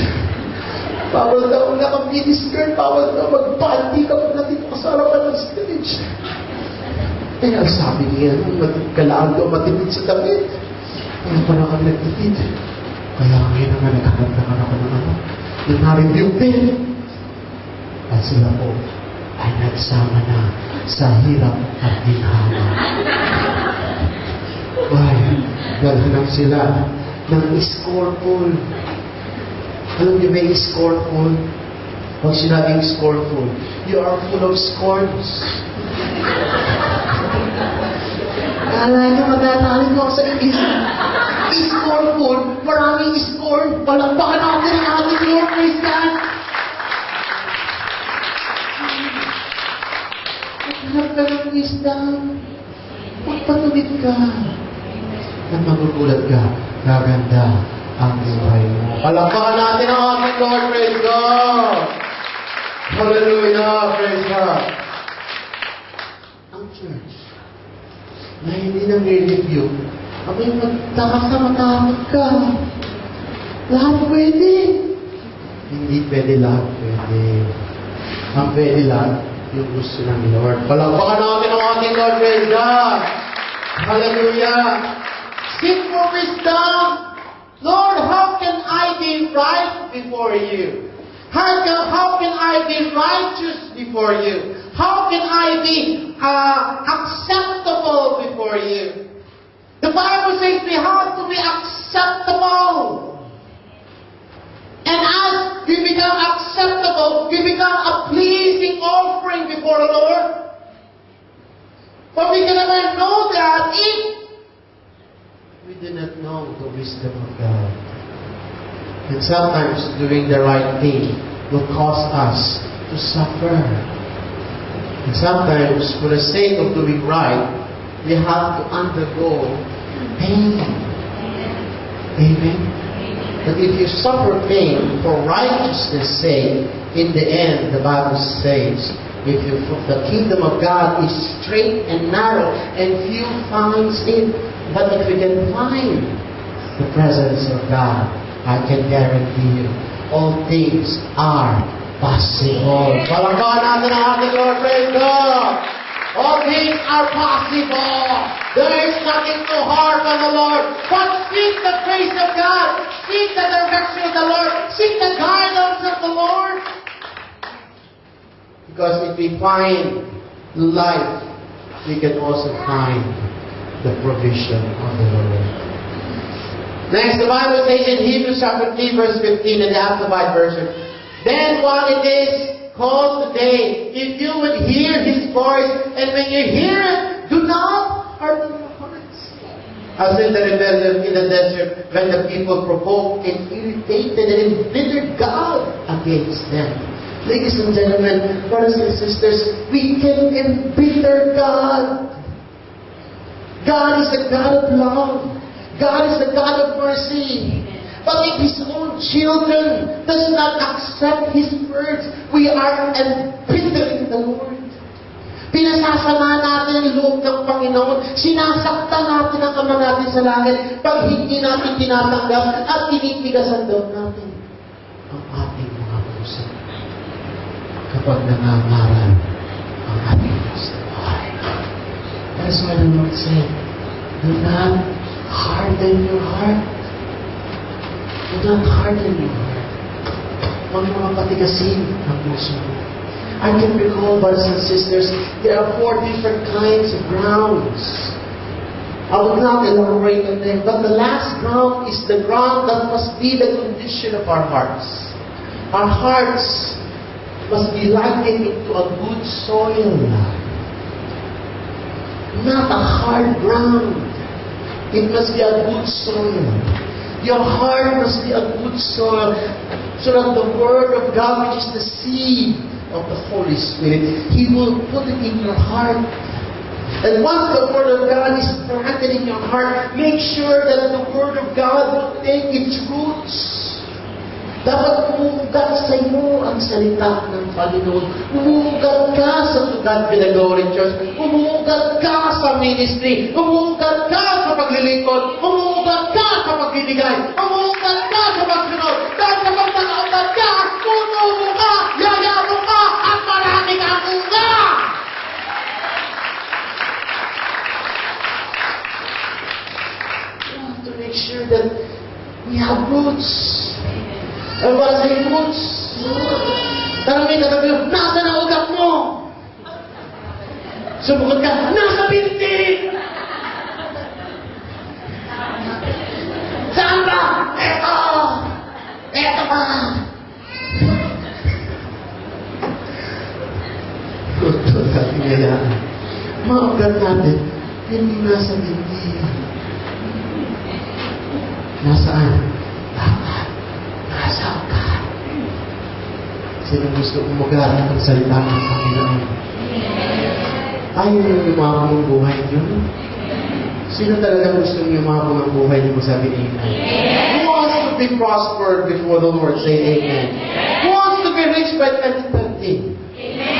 A: Bawal daw naka-miniskirt. Bawal daw mag-panty kapag natin kasarapan ng stage. Kaya sabi niya, kalaan daw matipid sa damit. Kaya pala ka nagtipid. Kaya ngayon naman naghanap ako ng ano, ng na-review din. At sila po ay nagsama na sa hirap at ginhawa. Ay, naghanap sila ng scornful. Alam niyo ba yung scornful? Pag sinabing scornful, you are full of scorns. Kala niyo magtataling ko sa English. Scornful, maraming scorn. Palakpakan natin ang ating Lord, praise God. Maghanap ka ng wisdom. Magpatubig ka. At magugulat ka, gaganda ang buhay mo. Palakpakan natin ang ating Lord, praise God. Hallelujah, praise God. Ang church, na hindi nang i-review, abay magtakot ka. Lahat pwede. Hindi pwede lahat pwede. Ang pwede lang, yung gusto ng Lord. Palakpakan natin ang ating Lord, praise God. Hallelujah. Seek for wisdom. Lord, how can I be right before you? How can I be righteous before you? How can I be acceptable before you? The Bible says we have to be acceptable. And as we become acceptable, we become a pleasing offering before the Lord. But we can never know that if we do not know the wisdom of God. And sometimes doing the right thing will cause us to suffer. And sometimes, for the sake of doing right, we have to undergo pain. Amen? But if you suffer pain for righteousness' sake, in the end, the Bible says, the kingdom of God is straight and narrow, and few finds it. But if we can find the presence of God, I can guarantee you, all things are possible. Palakpakan natin ang ating Lord, praise God. All things are possible. There is nothing too hard for the Lord. But seek the face of God. Seek the direction of the Lord. Seek the guidance of the Lord. Because if we find life, we can also find the provision of the Lord. Next, the Bible says in Hebrews chapter 3, verse 15, in the Amplified Version, then while it is called today, if you would hear His voice, and when you hear it, do not harden your hearts. As in the rebellion in the desert, when the people provoked and irritated and embittered God against them. Ladies and gentlemen, brothers and sisters, we can embitter God. God is a God of love. God is a God of mercy. But if His own children does not accept His words, we are embittering the Lord. Pinasasama natin ang loob ng Panginoon. Sinasaktan natin ang Ama natin sa langit pag hindi natin tinatanggap at tinitigasan daw natin ang ating mga puso. Kapag nangangaral ang ating puso. That's why the Lord said, do not harden your heart. Do not harden your heart. Huwag mga patigasin ang puso mo. I can recall, brothers and sisters, there are 4 different kinds of grounds. I will not elaborate on them, but the last ground is the ground that must be the condition of our hearts. Our hearts must be likened into a good soil. Not a hard ground. It must be a good soil. Your heart must be a good soil, so that the Word of God, which is the seed of the Holy Spirit, He will put it in your heart. And once the Word of God is planted in your heart, make sure that the Word of God will take its roots. Dapat umuugat sa iyo ang salita ng Panginoon. Umuugat ka sa Tugad Pinagawin Church. Umuugat ka sa ministry. Umuugat ka sa paglilingkod. Umuugat ka sa pagbibigay. Umuugat ka sa pagsunod. Dahil kapag nakaugat ka, punubo ka, yayabo ka, at marami kang unga. that we have roots. Ano ba sa roots? Parang may katabi mo, nasa na ugat mo? Sumugot ka, nasa binti! Saan ba? Eto! Eto pa! Ito natin ngayon. Mga ugat natin, hindi nasa binti. Nasaan? Dapat. Nasa ugat. Sino gusto umagal ang salita ng Panginoon? Ayaw nyo lumabang ang buhay nyo? Sino talaga gusto nyo lumabang ang buhay nyo? Sabi amen. Who wants to be prospered before the Lord? Say amen. Who wants to be rich by 2013?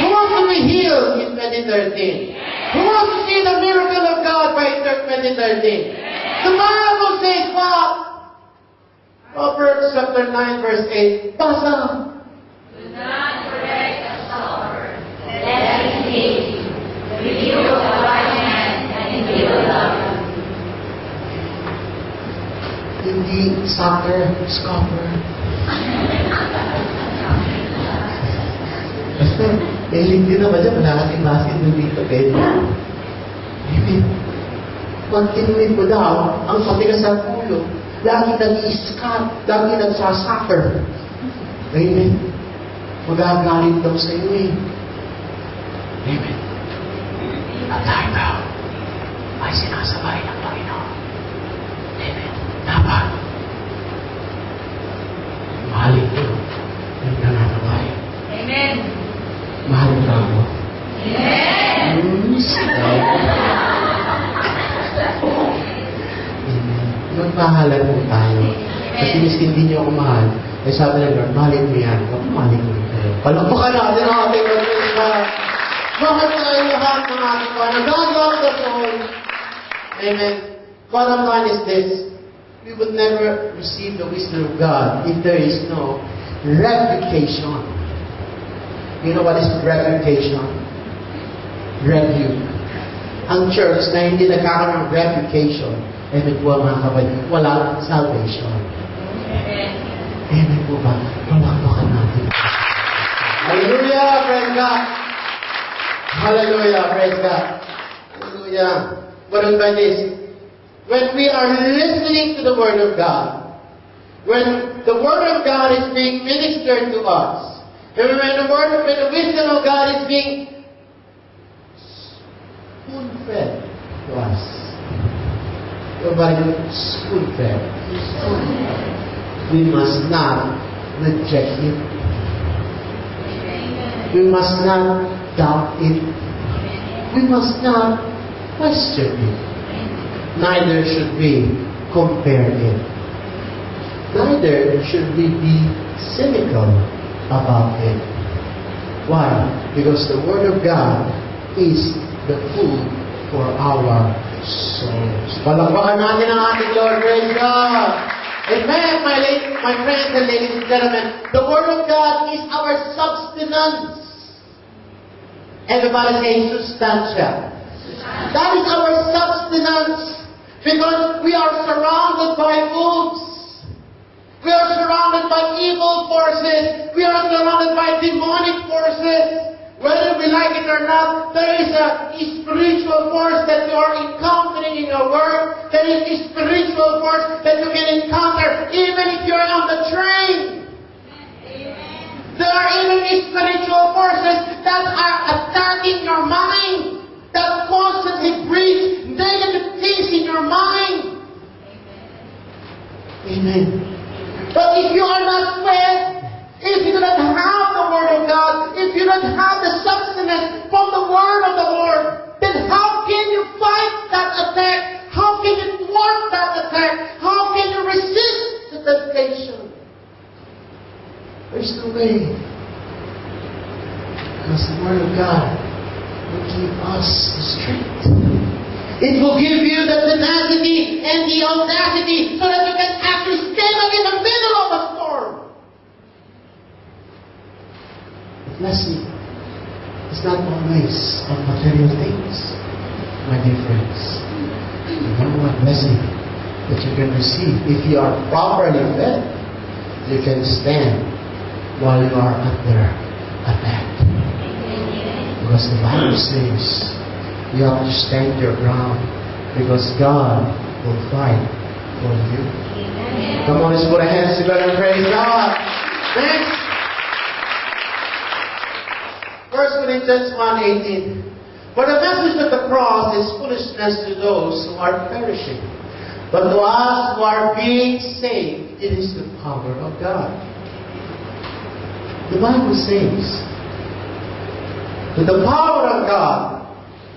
A: Who wants to be healed in 2013? Who wants to see the miracle of God by 2013? The Bible says what? Proverbs chapter 9 verse 8. Basa.
B: Do not correct a scoffer, lest he hate you. Rebuke a wise man, and he will love you.
A: Hindi soccer, scoffer. Basta, hindi naman dyan, malakating basketball dito, pwede. Amen. Pag tinuloy mo daw, ang patigas sa ulo, lagi nag-i-scat, lagi nagsasoccer. Amen. Magagalit daw sa iyo eh. Amen. At tayo ay sinasabay ng Panginoon. Amen. Dapat. Mahalin ko yung nananabay.
B: Amen.
A: Mahalin ka mo.
B: Amen.
A: Magmahalan mo tayo. Kasi hindi niyo ako mahal. Eh sabi ng Lord, mahalin mo yan. Ako mahalin mo tayo. Palakpakan natin ang ating Lord. Mahal tayo lahat ng ating Panginoon. God love the soul. Amen. Bottom line is this. We would never receive the wisdom of God if there is no replication. You know what is reputation? Rebuke. Ang church na hindi nagkakaroon ng reputation, amen po mga kapatid, walang salvation. Amen po ba? Palakpakan natin. Hallelujah! Praise God! Hallelujah! Praise God! Hallelujah! What about this? When we are listening to the Word of God, when the Word of God is being ministered to us, and when the wisdom of God is being spoon-fed to us. Everybody, spoon-fed. We must not reject it. We must not doubt it. We must not question it. Neither should we compare it. Neither should we be cynical about it. Why? Because the Word of God is the food for our souls. Palakpakan natin ang ating Lord. Praise God. Amen, my friends and ladies and gentlemen. The Word of God is our substance. Everybody say substantial. That is our substance. Because we are surrounded by wolves. We are surrounded by evil forces. We are surrounded by demonic forces. Whether we like it or not, there is a spiritual force that you are encountering in your work. There is a spiritual force that you can encounter even if you're on the train. There are even spiritual forces that are attacking your mind, that constantly breed negative things in your mind. Amen. But if you are not fed, if you do not have the Word of God, if you don't have the substance from the Word of the Lord, then how can you fight that attack? How can you thwart that attack? How can you resist the temptation? There's no way. Because the Word of God will give us the strength. It will give you the tenacity and the audacity so that you can actually stand up in the middle of a storm. The blessing is not always on material things, my dear friends. The number one blessing that you can receive. If you are properly fed, you can stand while you are under attack. Because the Bible says you have to stand your ground because God will fight for you. Come on, let's put our hands together and praise God. Next. 1 Corinthians 1:18. For the message of the cross is foolishness to those who are perishing. But to us who are being saved, it is the power of God. The Bible says that the power of God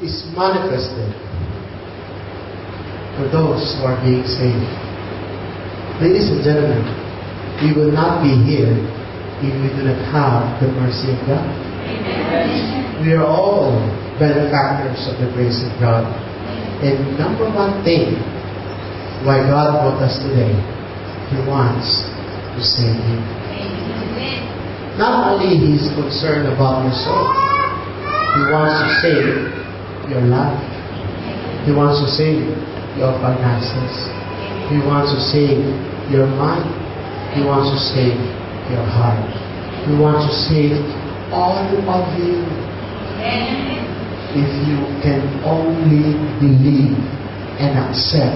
A: is manifested for those who are being saved. Ladies and gentlemen, we will not be here if we do not have the mercy of God. Amen. We are all benefactors of the grace of God. And number one thing why God brought us today, He wants to save you. Not only He is concerned about your soul, He wants to save your life. He wants to save your finances. He wants to save your mind. He wants to save your heart. He wants to save all of you. If you can only believe and accept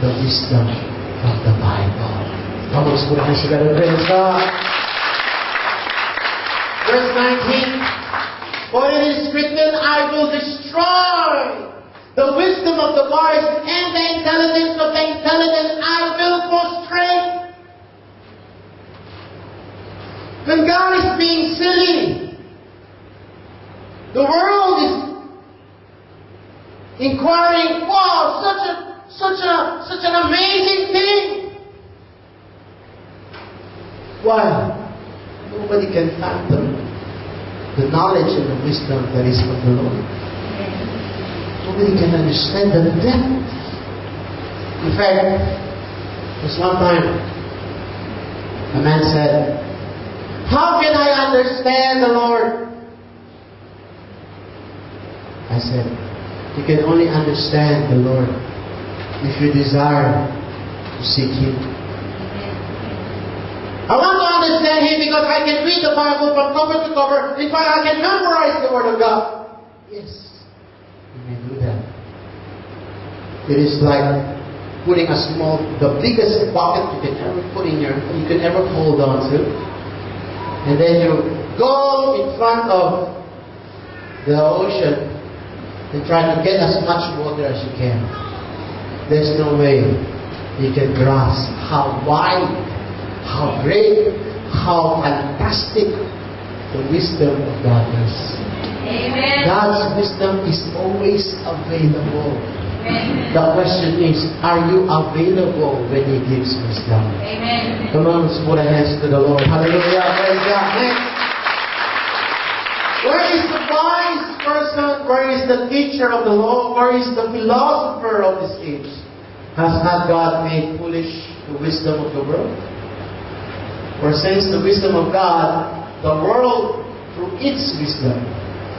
A: the wisdom of the Bible. Come on, let's put our hands together. Praise God. Verse 19. For it is written, I will destroy the wisdom of the wise and the intelligence of the intelligent I will frustrate. When God is being silly, the world is inquiring, wow, such an amazing thing. Why? Nobody can fathom the knowledge and the wisdom that is from the Lord. Nobody can understand the depth. In fact, there's one time a man said, how can I understand the Lord? I said, you can only understand the Lord if you desire to seek Him. I want to understand Him because I can read the Bible from cover to cover. In fact, I can memorize the Word of God. Yes, you may do that. It is like putting the biggest bucket you can ever put in you can ever hold on to. And then you go in front of the ocean and try to get as much water as you can. There's no way you can grasp how wide, how great, how fantastic the wisdom of God is.
B: Amen.
A: God's wisdom is always available.
B: Amen.
A: The question is, are you available when He gives wisdom?
B: Amen.
A: Come on, let's put our hands to the Lord. Hallelujah. Praise God. Next. Where is the wise person? Where is the teacher of the law? Where is the philosopher of this age? Has not God made foolish the wisdom of the world? For since the wisdom of God, the world through its wisdom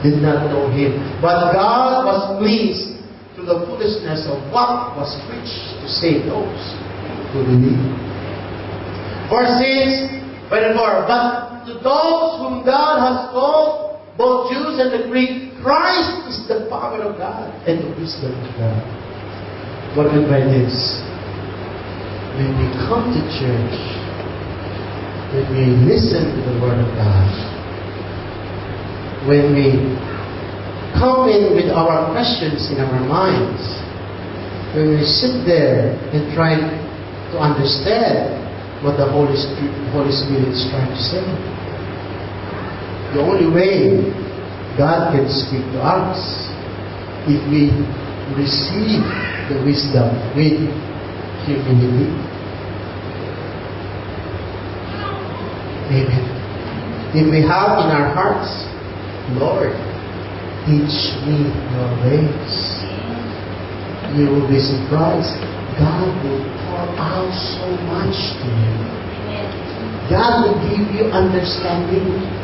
A: did not know Him. But God was pleased through the foolishness of what was preached to save those who believe. For since, but to those whom God has called, both Jews and the Greek, Christ is the power of God and the wisdom of God. What I mean by this? When we come to church, when we listen to the Word of God, when we come in with our questions in our minds, when we sit there and try to understand what the Holy Spirit is trying to say, the only way God can speak to us if we receive the wisdom with humility. Amen. If we have in our hearts, Lord, teach me your ways, you will be surprised. God will pour out so much to you. God will give you understanding.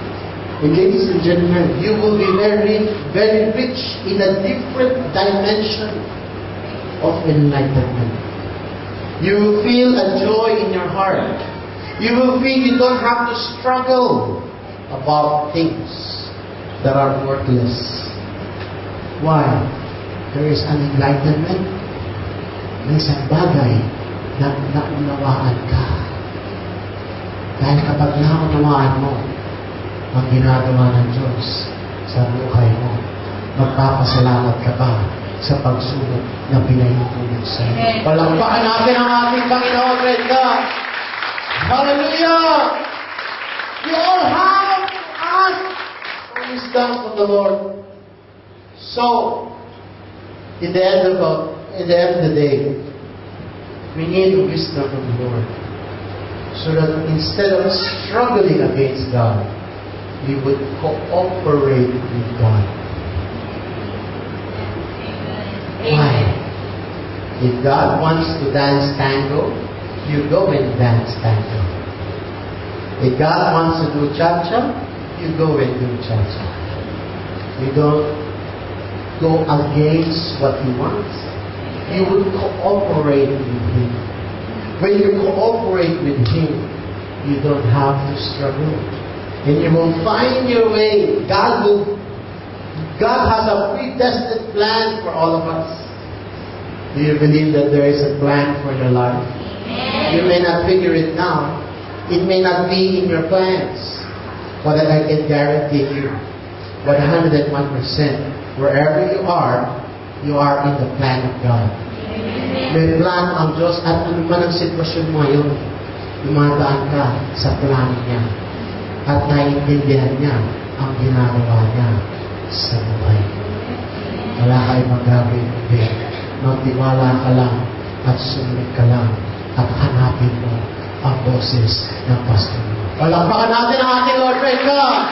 A: And ladies and gentlemen, you will be very, very rich in a different dimension of enlightenment. You will feel a joy in your heart. You will feel you don't have to struggle about things that are worthless. Why? There is an enlightenment. May isang bagay na naunawaan ka. Dahil kapag naunawaan mo ang ginagawa ng Diyos sa buhay mo, magpapasalamat ka pa sa pagsubok na pinahintulog sa iyo. Palakpakan natin ang ating Panginoon, praise God. Hallelujah! You all have asked for wisdom from the Lord. So, in the end of the day, we need wisdom from the Lord. So that instead of struggling against God, we would cooperate with God. Why? If God wants to dance tango, you go and dance tango. If God wants to do cha-cha, you go and do cha-cha. You don't go against what He wants. You will cooperate with Him. When you cooperate with Him, you don't have to struggle. And you will find your way. God has a predestined plan for all of us. Do you believe that there is a plan for your life?
B: Amen.
A: You may not figure it now. It may not be in your plans. But I can guarantee you, 101%, wherever you are in the plan of God. May plan ang Diyos at ano man ang sitwasyon mo ngayon, dumadaan ka sa plano niya. At naiintindihan niya ang ginagawa niya sa buhay. Wala ka ibang gagawin kundi magtiwala ka lang at sumunod ka lang at hanapin mo ang boses ng pastor mo. Palakpakan natin ang ating Lord, praise God!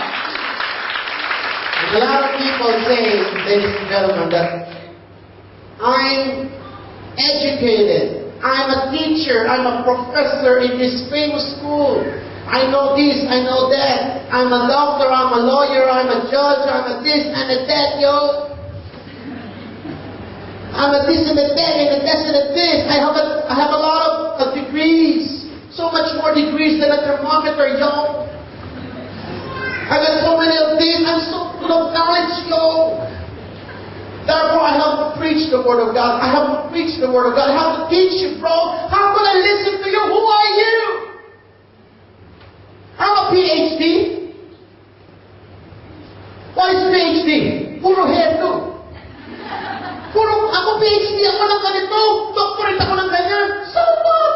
A: A lot of people say, ladies and gentlemen, that I'm educated, I'm a teacher, I'm a professor in this famous school. I know this, I know that. I'm a doctor, I'm a lawyer, I'm a judge, I'm a this and a that, yo. I'm a this and a that and a this and a this. I have a lot of degrees. So much more degrees than a thermometer, yo. I got so many of these. I'm so full of knowledge, yo. Therefore, I have to preach the Word of God. I have to preach the Word of God. I have to teach you, bro. How can I listen to you? Who are you? I'm a PhD. What is PhD? Puro hairdo. Ako PhD ako ng ganito. Doctorate ako ng ganyan. So what?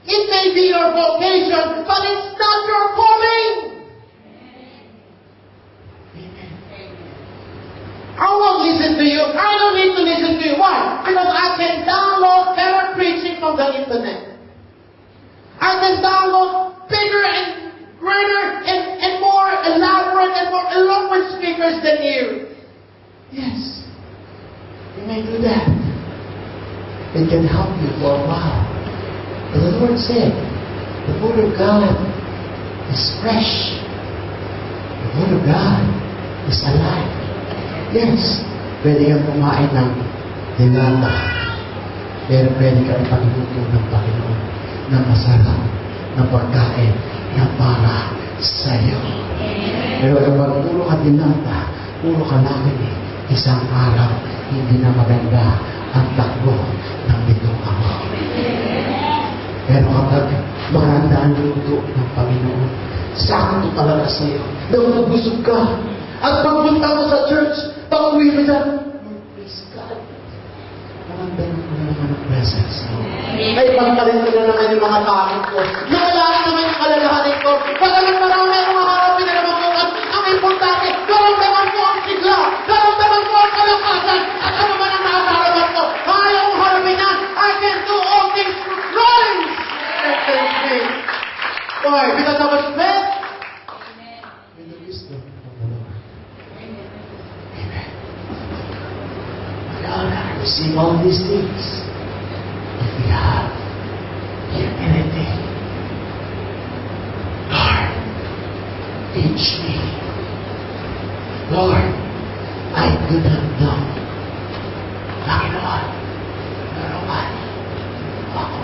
A: It may be your vocation, but it's not your calling. I won't listen to you. I don't need to listen to you. Why? Because I can download better preaching from the internet. I can download bigger and greater and more elaborate and more eloquent speakers than you. Yes, you may do that. It can help you for a while. But the Lord said, the Word of God is fresh. The Word of God is alive. Yes, pwede kang kumain ng dilata. Pero pwede kang ipagluto ng Panginoon na masarap na pagkain na para sa'yo. Pero kapag puro ka dilata, puro ka lakinig, isang araw, hindi na maganda ang takbo ng bitong ako. Pero kapag maganda ang luto ng Panginoon, sakto talaga sa'yo, na mabusog ka. At pagpunta mo sa church, pag-uwi mo na, praise God. Maramdaman ko na naman ang presence mo. Ay, pagpalit ko na naman yung mga takot ko. Nawala na naman yung kalalahanin ko. Pagalang marami ang mga harapin na naman ko. Ang importante, naramdaman ko ang sigla. Naramdaman ko ang kalakasan. At ano man ang nakasarapan ko. Kaya kong harapin yan. I can do all things through Christ. Why? Because I was fed with the wisdom of the Lord. Amen. We all gotta receive all these things. If we have humility, Lord, teach me. Lord, I do not know. Panginoon, turuan ako.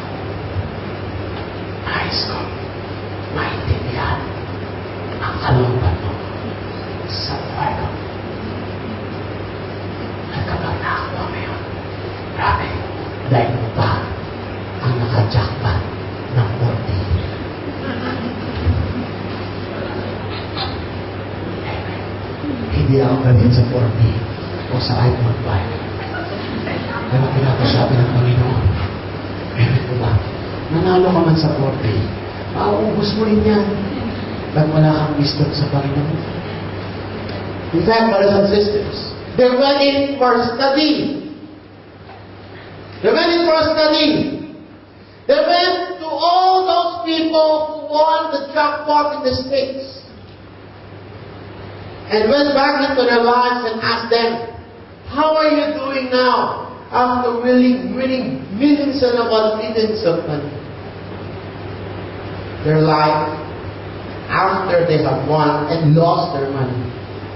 A: dahil mo pa ang naka-jackpot ng 40. Hindi ako galing sa 40 o sa iPhone 5. Pero pinapasabi ng Panginoon, meron ko ba? Nanalo ka man sa 40, mauubos mo rin yan. Pag wala kang wisdom sa Panginoon. In fact, brothers and sisters, they went in for study. They went in for study. They went to all those people who won the jackpot in the States. And went back into their lives and asked them, how are you doing now after winning millions and about millions of money? Their life, after they have won and lost their money,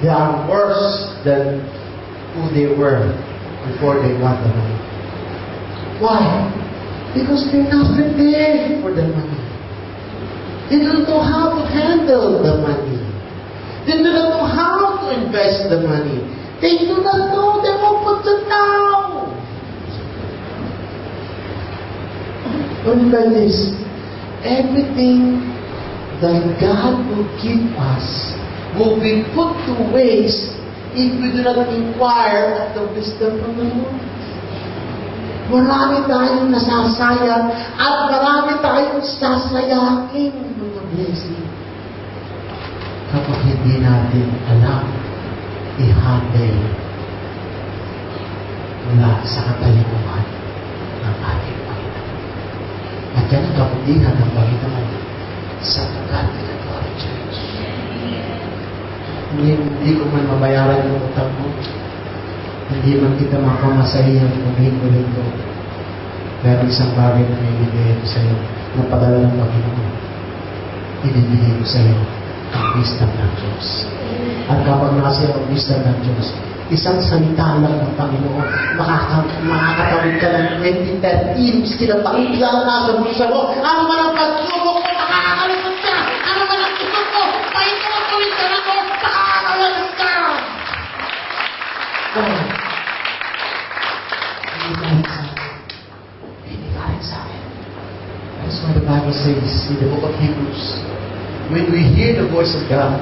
A: they are worse than who they were before they won the money. Why? Because they're not prepared for the money. They don't know how to handle the money. They do not know how to invest the money. They do not know the opposite now. Look at this. Everything that God will give us will be put to waste if we do not inquire at the wisdom of the Lord. Marami tayong nasasayang at marami tayong sasayakin mga blessing kapag hindi natin alam i-handle mula sa katalinuhan ng ating Panginoon. At yan ang kabutihan ng Panginoon sa Catholic Church. Hindi ko man mabayaran yung utang mo. Hindi man kita makamasahihan kung linggo-linggo. Pero isang bagay na ibibigay ko sa iyo, na padala ng Panginoon, ibibigay ko sa iyo ang wisdom ng Diyos. At kapag nasa ang wisdom ng Diyos, isang salita lang ng Panginoon, makakatawid ka ng 2013, sinapangin lang nasa bulsa mo, ang mga pagsubok mo, makakalimutan ka! Ang mga kusok mo, paitawid ka na ko, makakalimutan ka! That's why the Bible says in the book of Hebrews, when we hear the voice of God,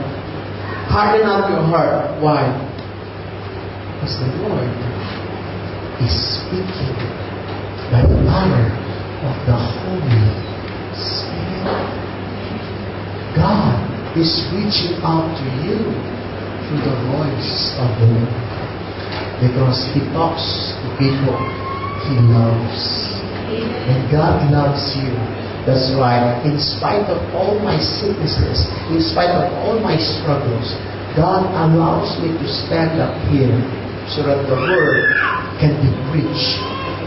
A: harden up your heart. Why? Because the Lord is speaking by the power of the Holy Spirit. God is reaching out to you through the voice of the Lord. Because He talks to people He loves. And God loves you. That's why, in spite of all my sicknesses, in spite of all my struggles, God allows me to stand up here so that the Word can be preached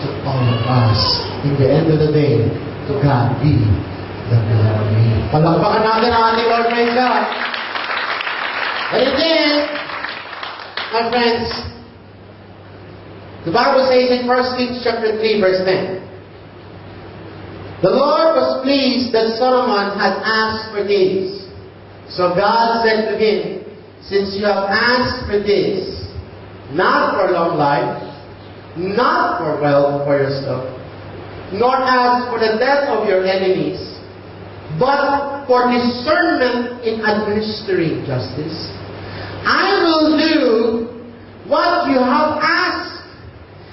A: to all of us. In the end of the day, to God be the glory. Palakpakan natin ang ating Lord, praise God. And again, my friends, the Bible says in 1 Kings chapter 3, verse 10, the Lord was pleased that Solomon had asked for this. So God said to him, since you have asked for this, not for long life, not for wealth for yourself, nor ask for the death of your enemies, but for discernment in administering justice, I will do what you have asked.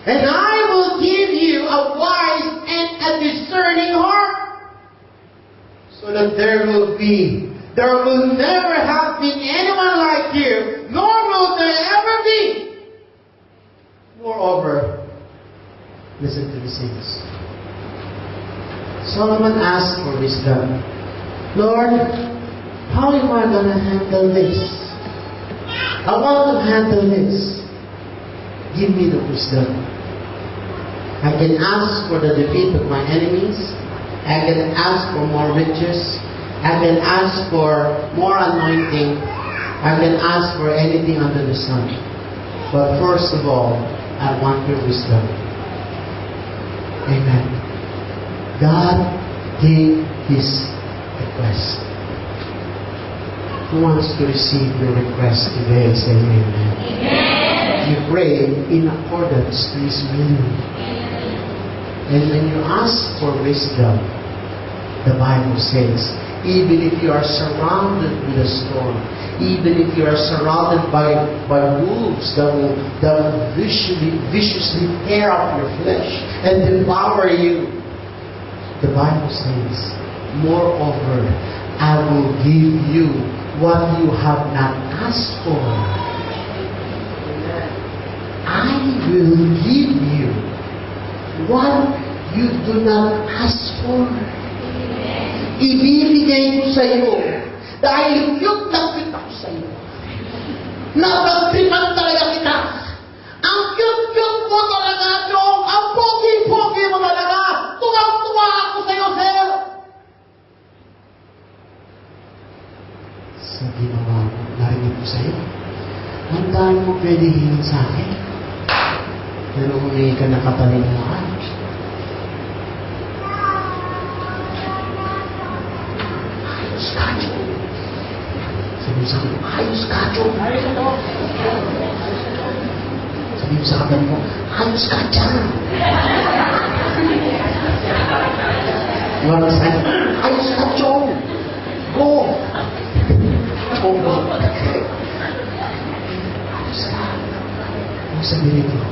A: And I will give you a wise and a discerning heart, so that there will never have been anyone like you, nor will there ever be. Moreover, listen to the saints. Solomon asked for wisdom. Lord, how am I going to handle this? I want to handle this. Give me the wisdom. I can ask for the defeat of my enemies. I can ask for more riches. I can ask for more anointing. I can ask for anything under the sun. But first of all, I want your wisdom. Amen. God gave His request. Who wants to receive your request today? Say amen. Amen. You pray in accordance to His will. And when you ask for wisdom, the Bible says, even if you are surrounded with a storm, even if you are surrounded by wolves that will viciously tear up your flesh and devour you, the Bible says, moreover, I will give you what you have not asked for. I will give you what you do not ask for. Ibibigay ko sa iyo dahil yung nakita ko sa iyo. Napagtripan talaga kita. Ang cute-cute mo talaga, Chong. Ang pogi-pogi mo talaga. Tuwang-tuwa ako sa iyo, sir. Sa ginawa mo, narinig ko sa iyo. Ang dami mo pwede hingin sa akin. Pero humingi ka na kapalimuhan. Ayos ka, Chong. Sabi mo, ayos ka, Chong. Sabi mo sa kaban mo, ayos ka dyan. Iwan sa akin, ayos ka, Chong. Go. Chong, go. Ayos ka. Ang sabihin ko,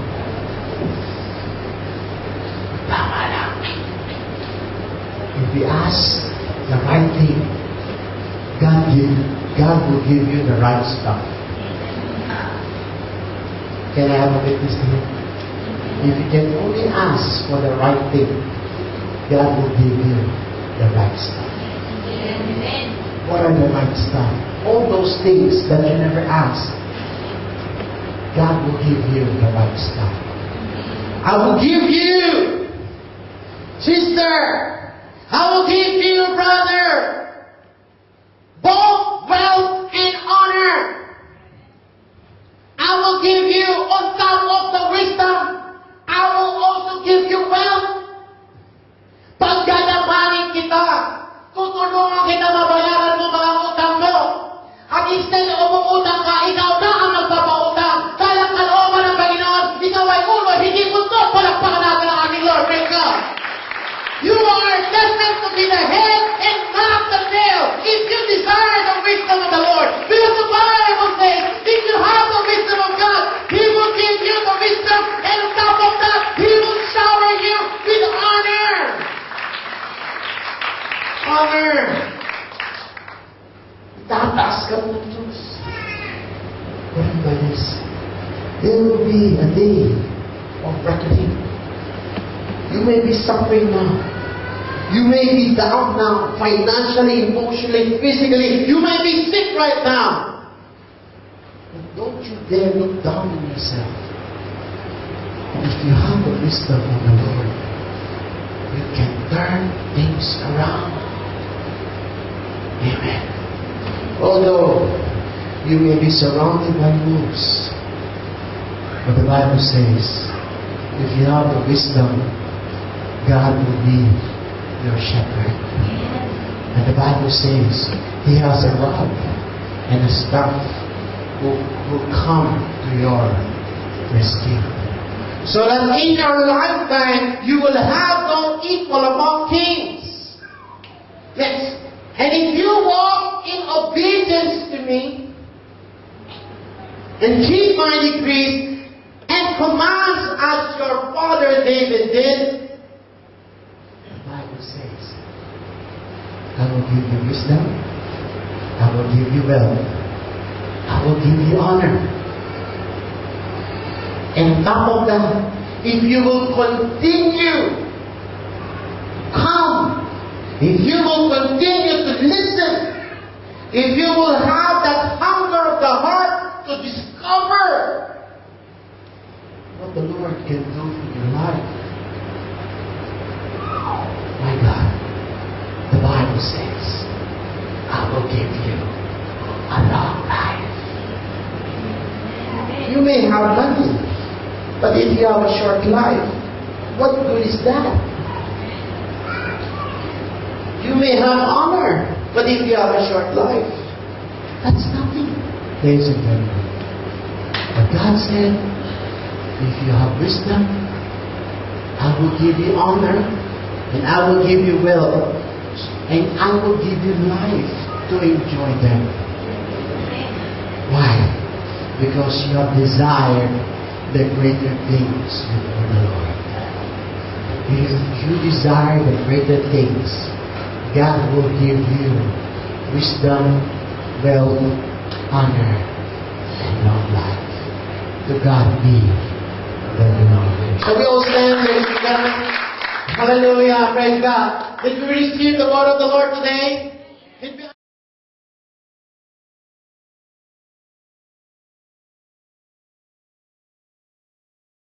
A: tama lang. If we ask the right thing, God will give you the right stuff. Can I have a witness to you? If you can only ask for the right thing, God will give you the right stuff. What are the right stuff? All those things that you never asked, God will give you the right stuff. I will give you, sister, I will give you, brother, both wealth and honor. I will give you on top of the wisdom. I will also give you wealth. Pagdadapanin kita, tutulungan kita mabayaran mo mga utang mo. At instead of umutang ka, ikaw na ang nagpapautang. Kaya kalooban ng Panginoon, ikaw ay ulo, hindi punto. Palakpakan natin ang ating Lord. Praise God. You are destined to be the head and not the tail if you desire the wisdom of the Lord. Because the Bible says, if you have the wisdom of God, He will give you the wisdom, and on top of that, He will shower you with honor. Honor. Tataas ka ng Diyos. Remember this. There will be a day of reckoning. You may be suffering now. You may be down now, financially, emotionally, physically. You may be sick right now. But don't you dare look down on yourself. If you have the wisdom of the Lord, you can turn things around. Amen. Although you may be surrounded by wolves, but the Bible says, if you have the wisdom, God will be your shepherd. And the Bible says He has a rod and a staff who will come to your rescue. So that in your lifetime you will have no equal among kings. Yes. And if you walk in obedience to me and keep my decrees and commands as your father David did, says, I will give you wisdom, I will give you wealth, I will give you honor. And on top of that, if you will continue calm, if you will continue to listen, if you will have that hunger of the heart to discover what the Lord can do in your life, my God, the Bible says, I will give you a long life. You may have money, but if you have a short life, what good is that? You may have honor, but if you have a short life, that's nothing. Ladies and gentlemen, but God said, if you have wisdom, I will give you honor, and I will give you wealth, and I will give you life to enjoy them. Why? Because you have desired the greater things before the Lord. If you desire the greater things, God will give you wisdom, wealth, honor, and long life. To God be the glory. So we all stand, ladies and gentlemen. Hallelujah. Praise God. Did we receive the word of the Lord today?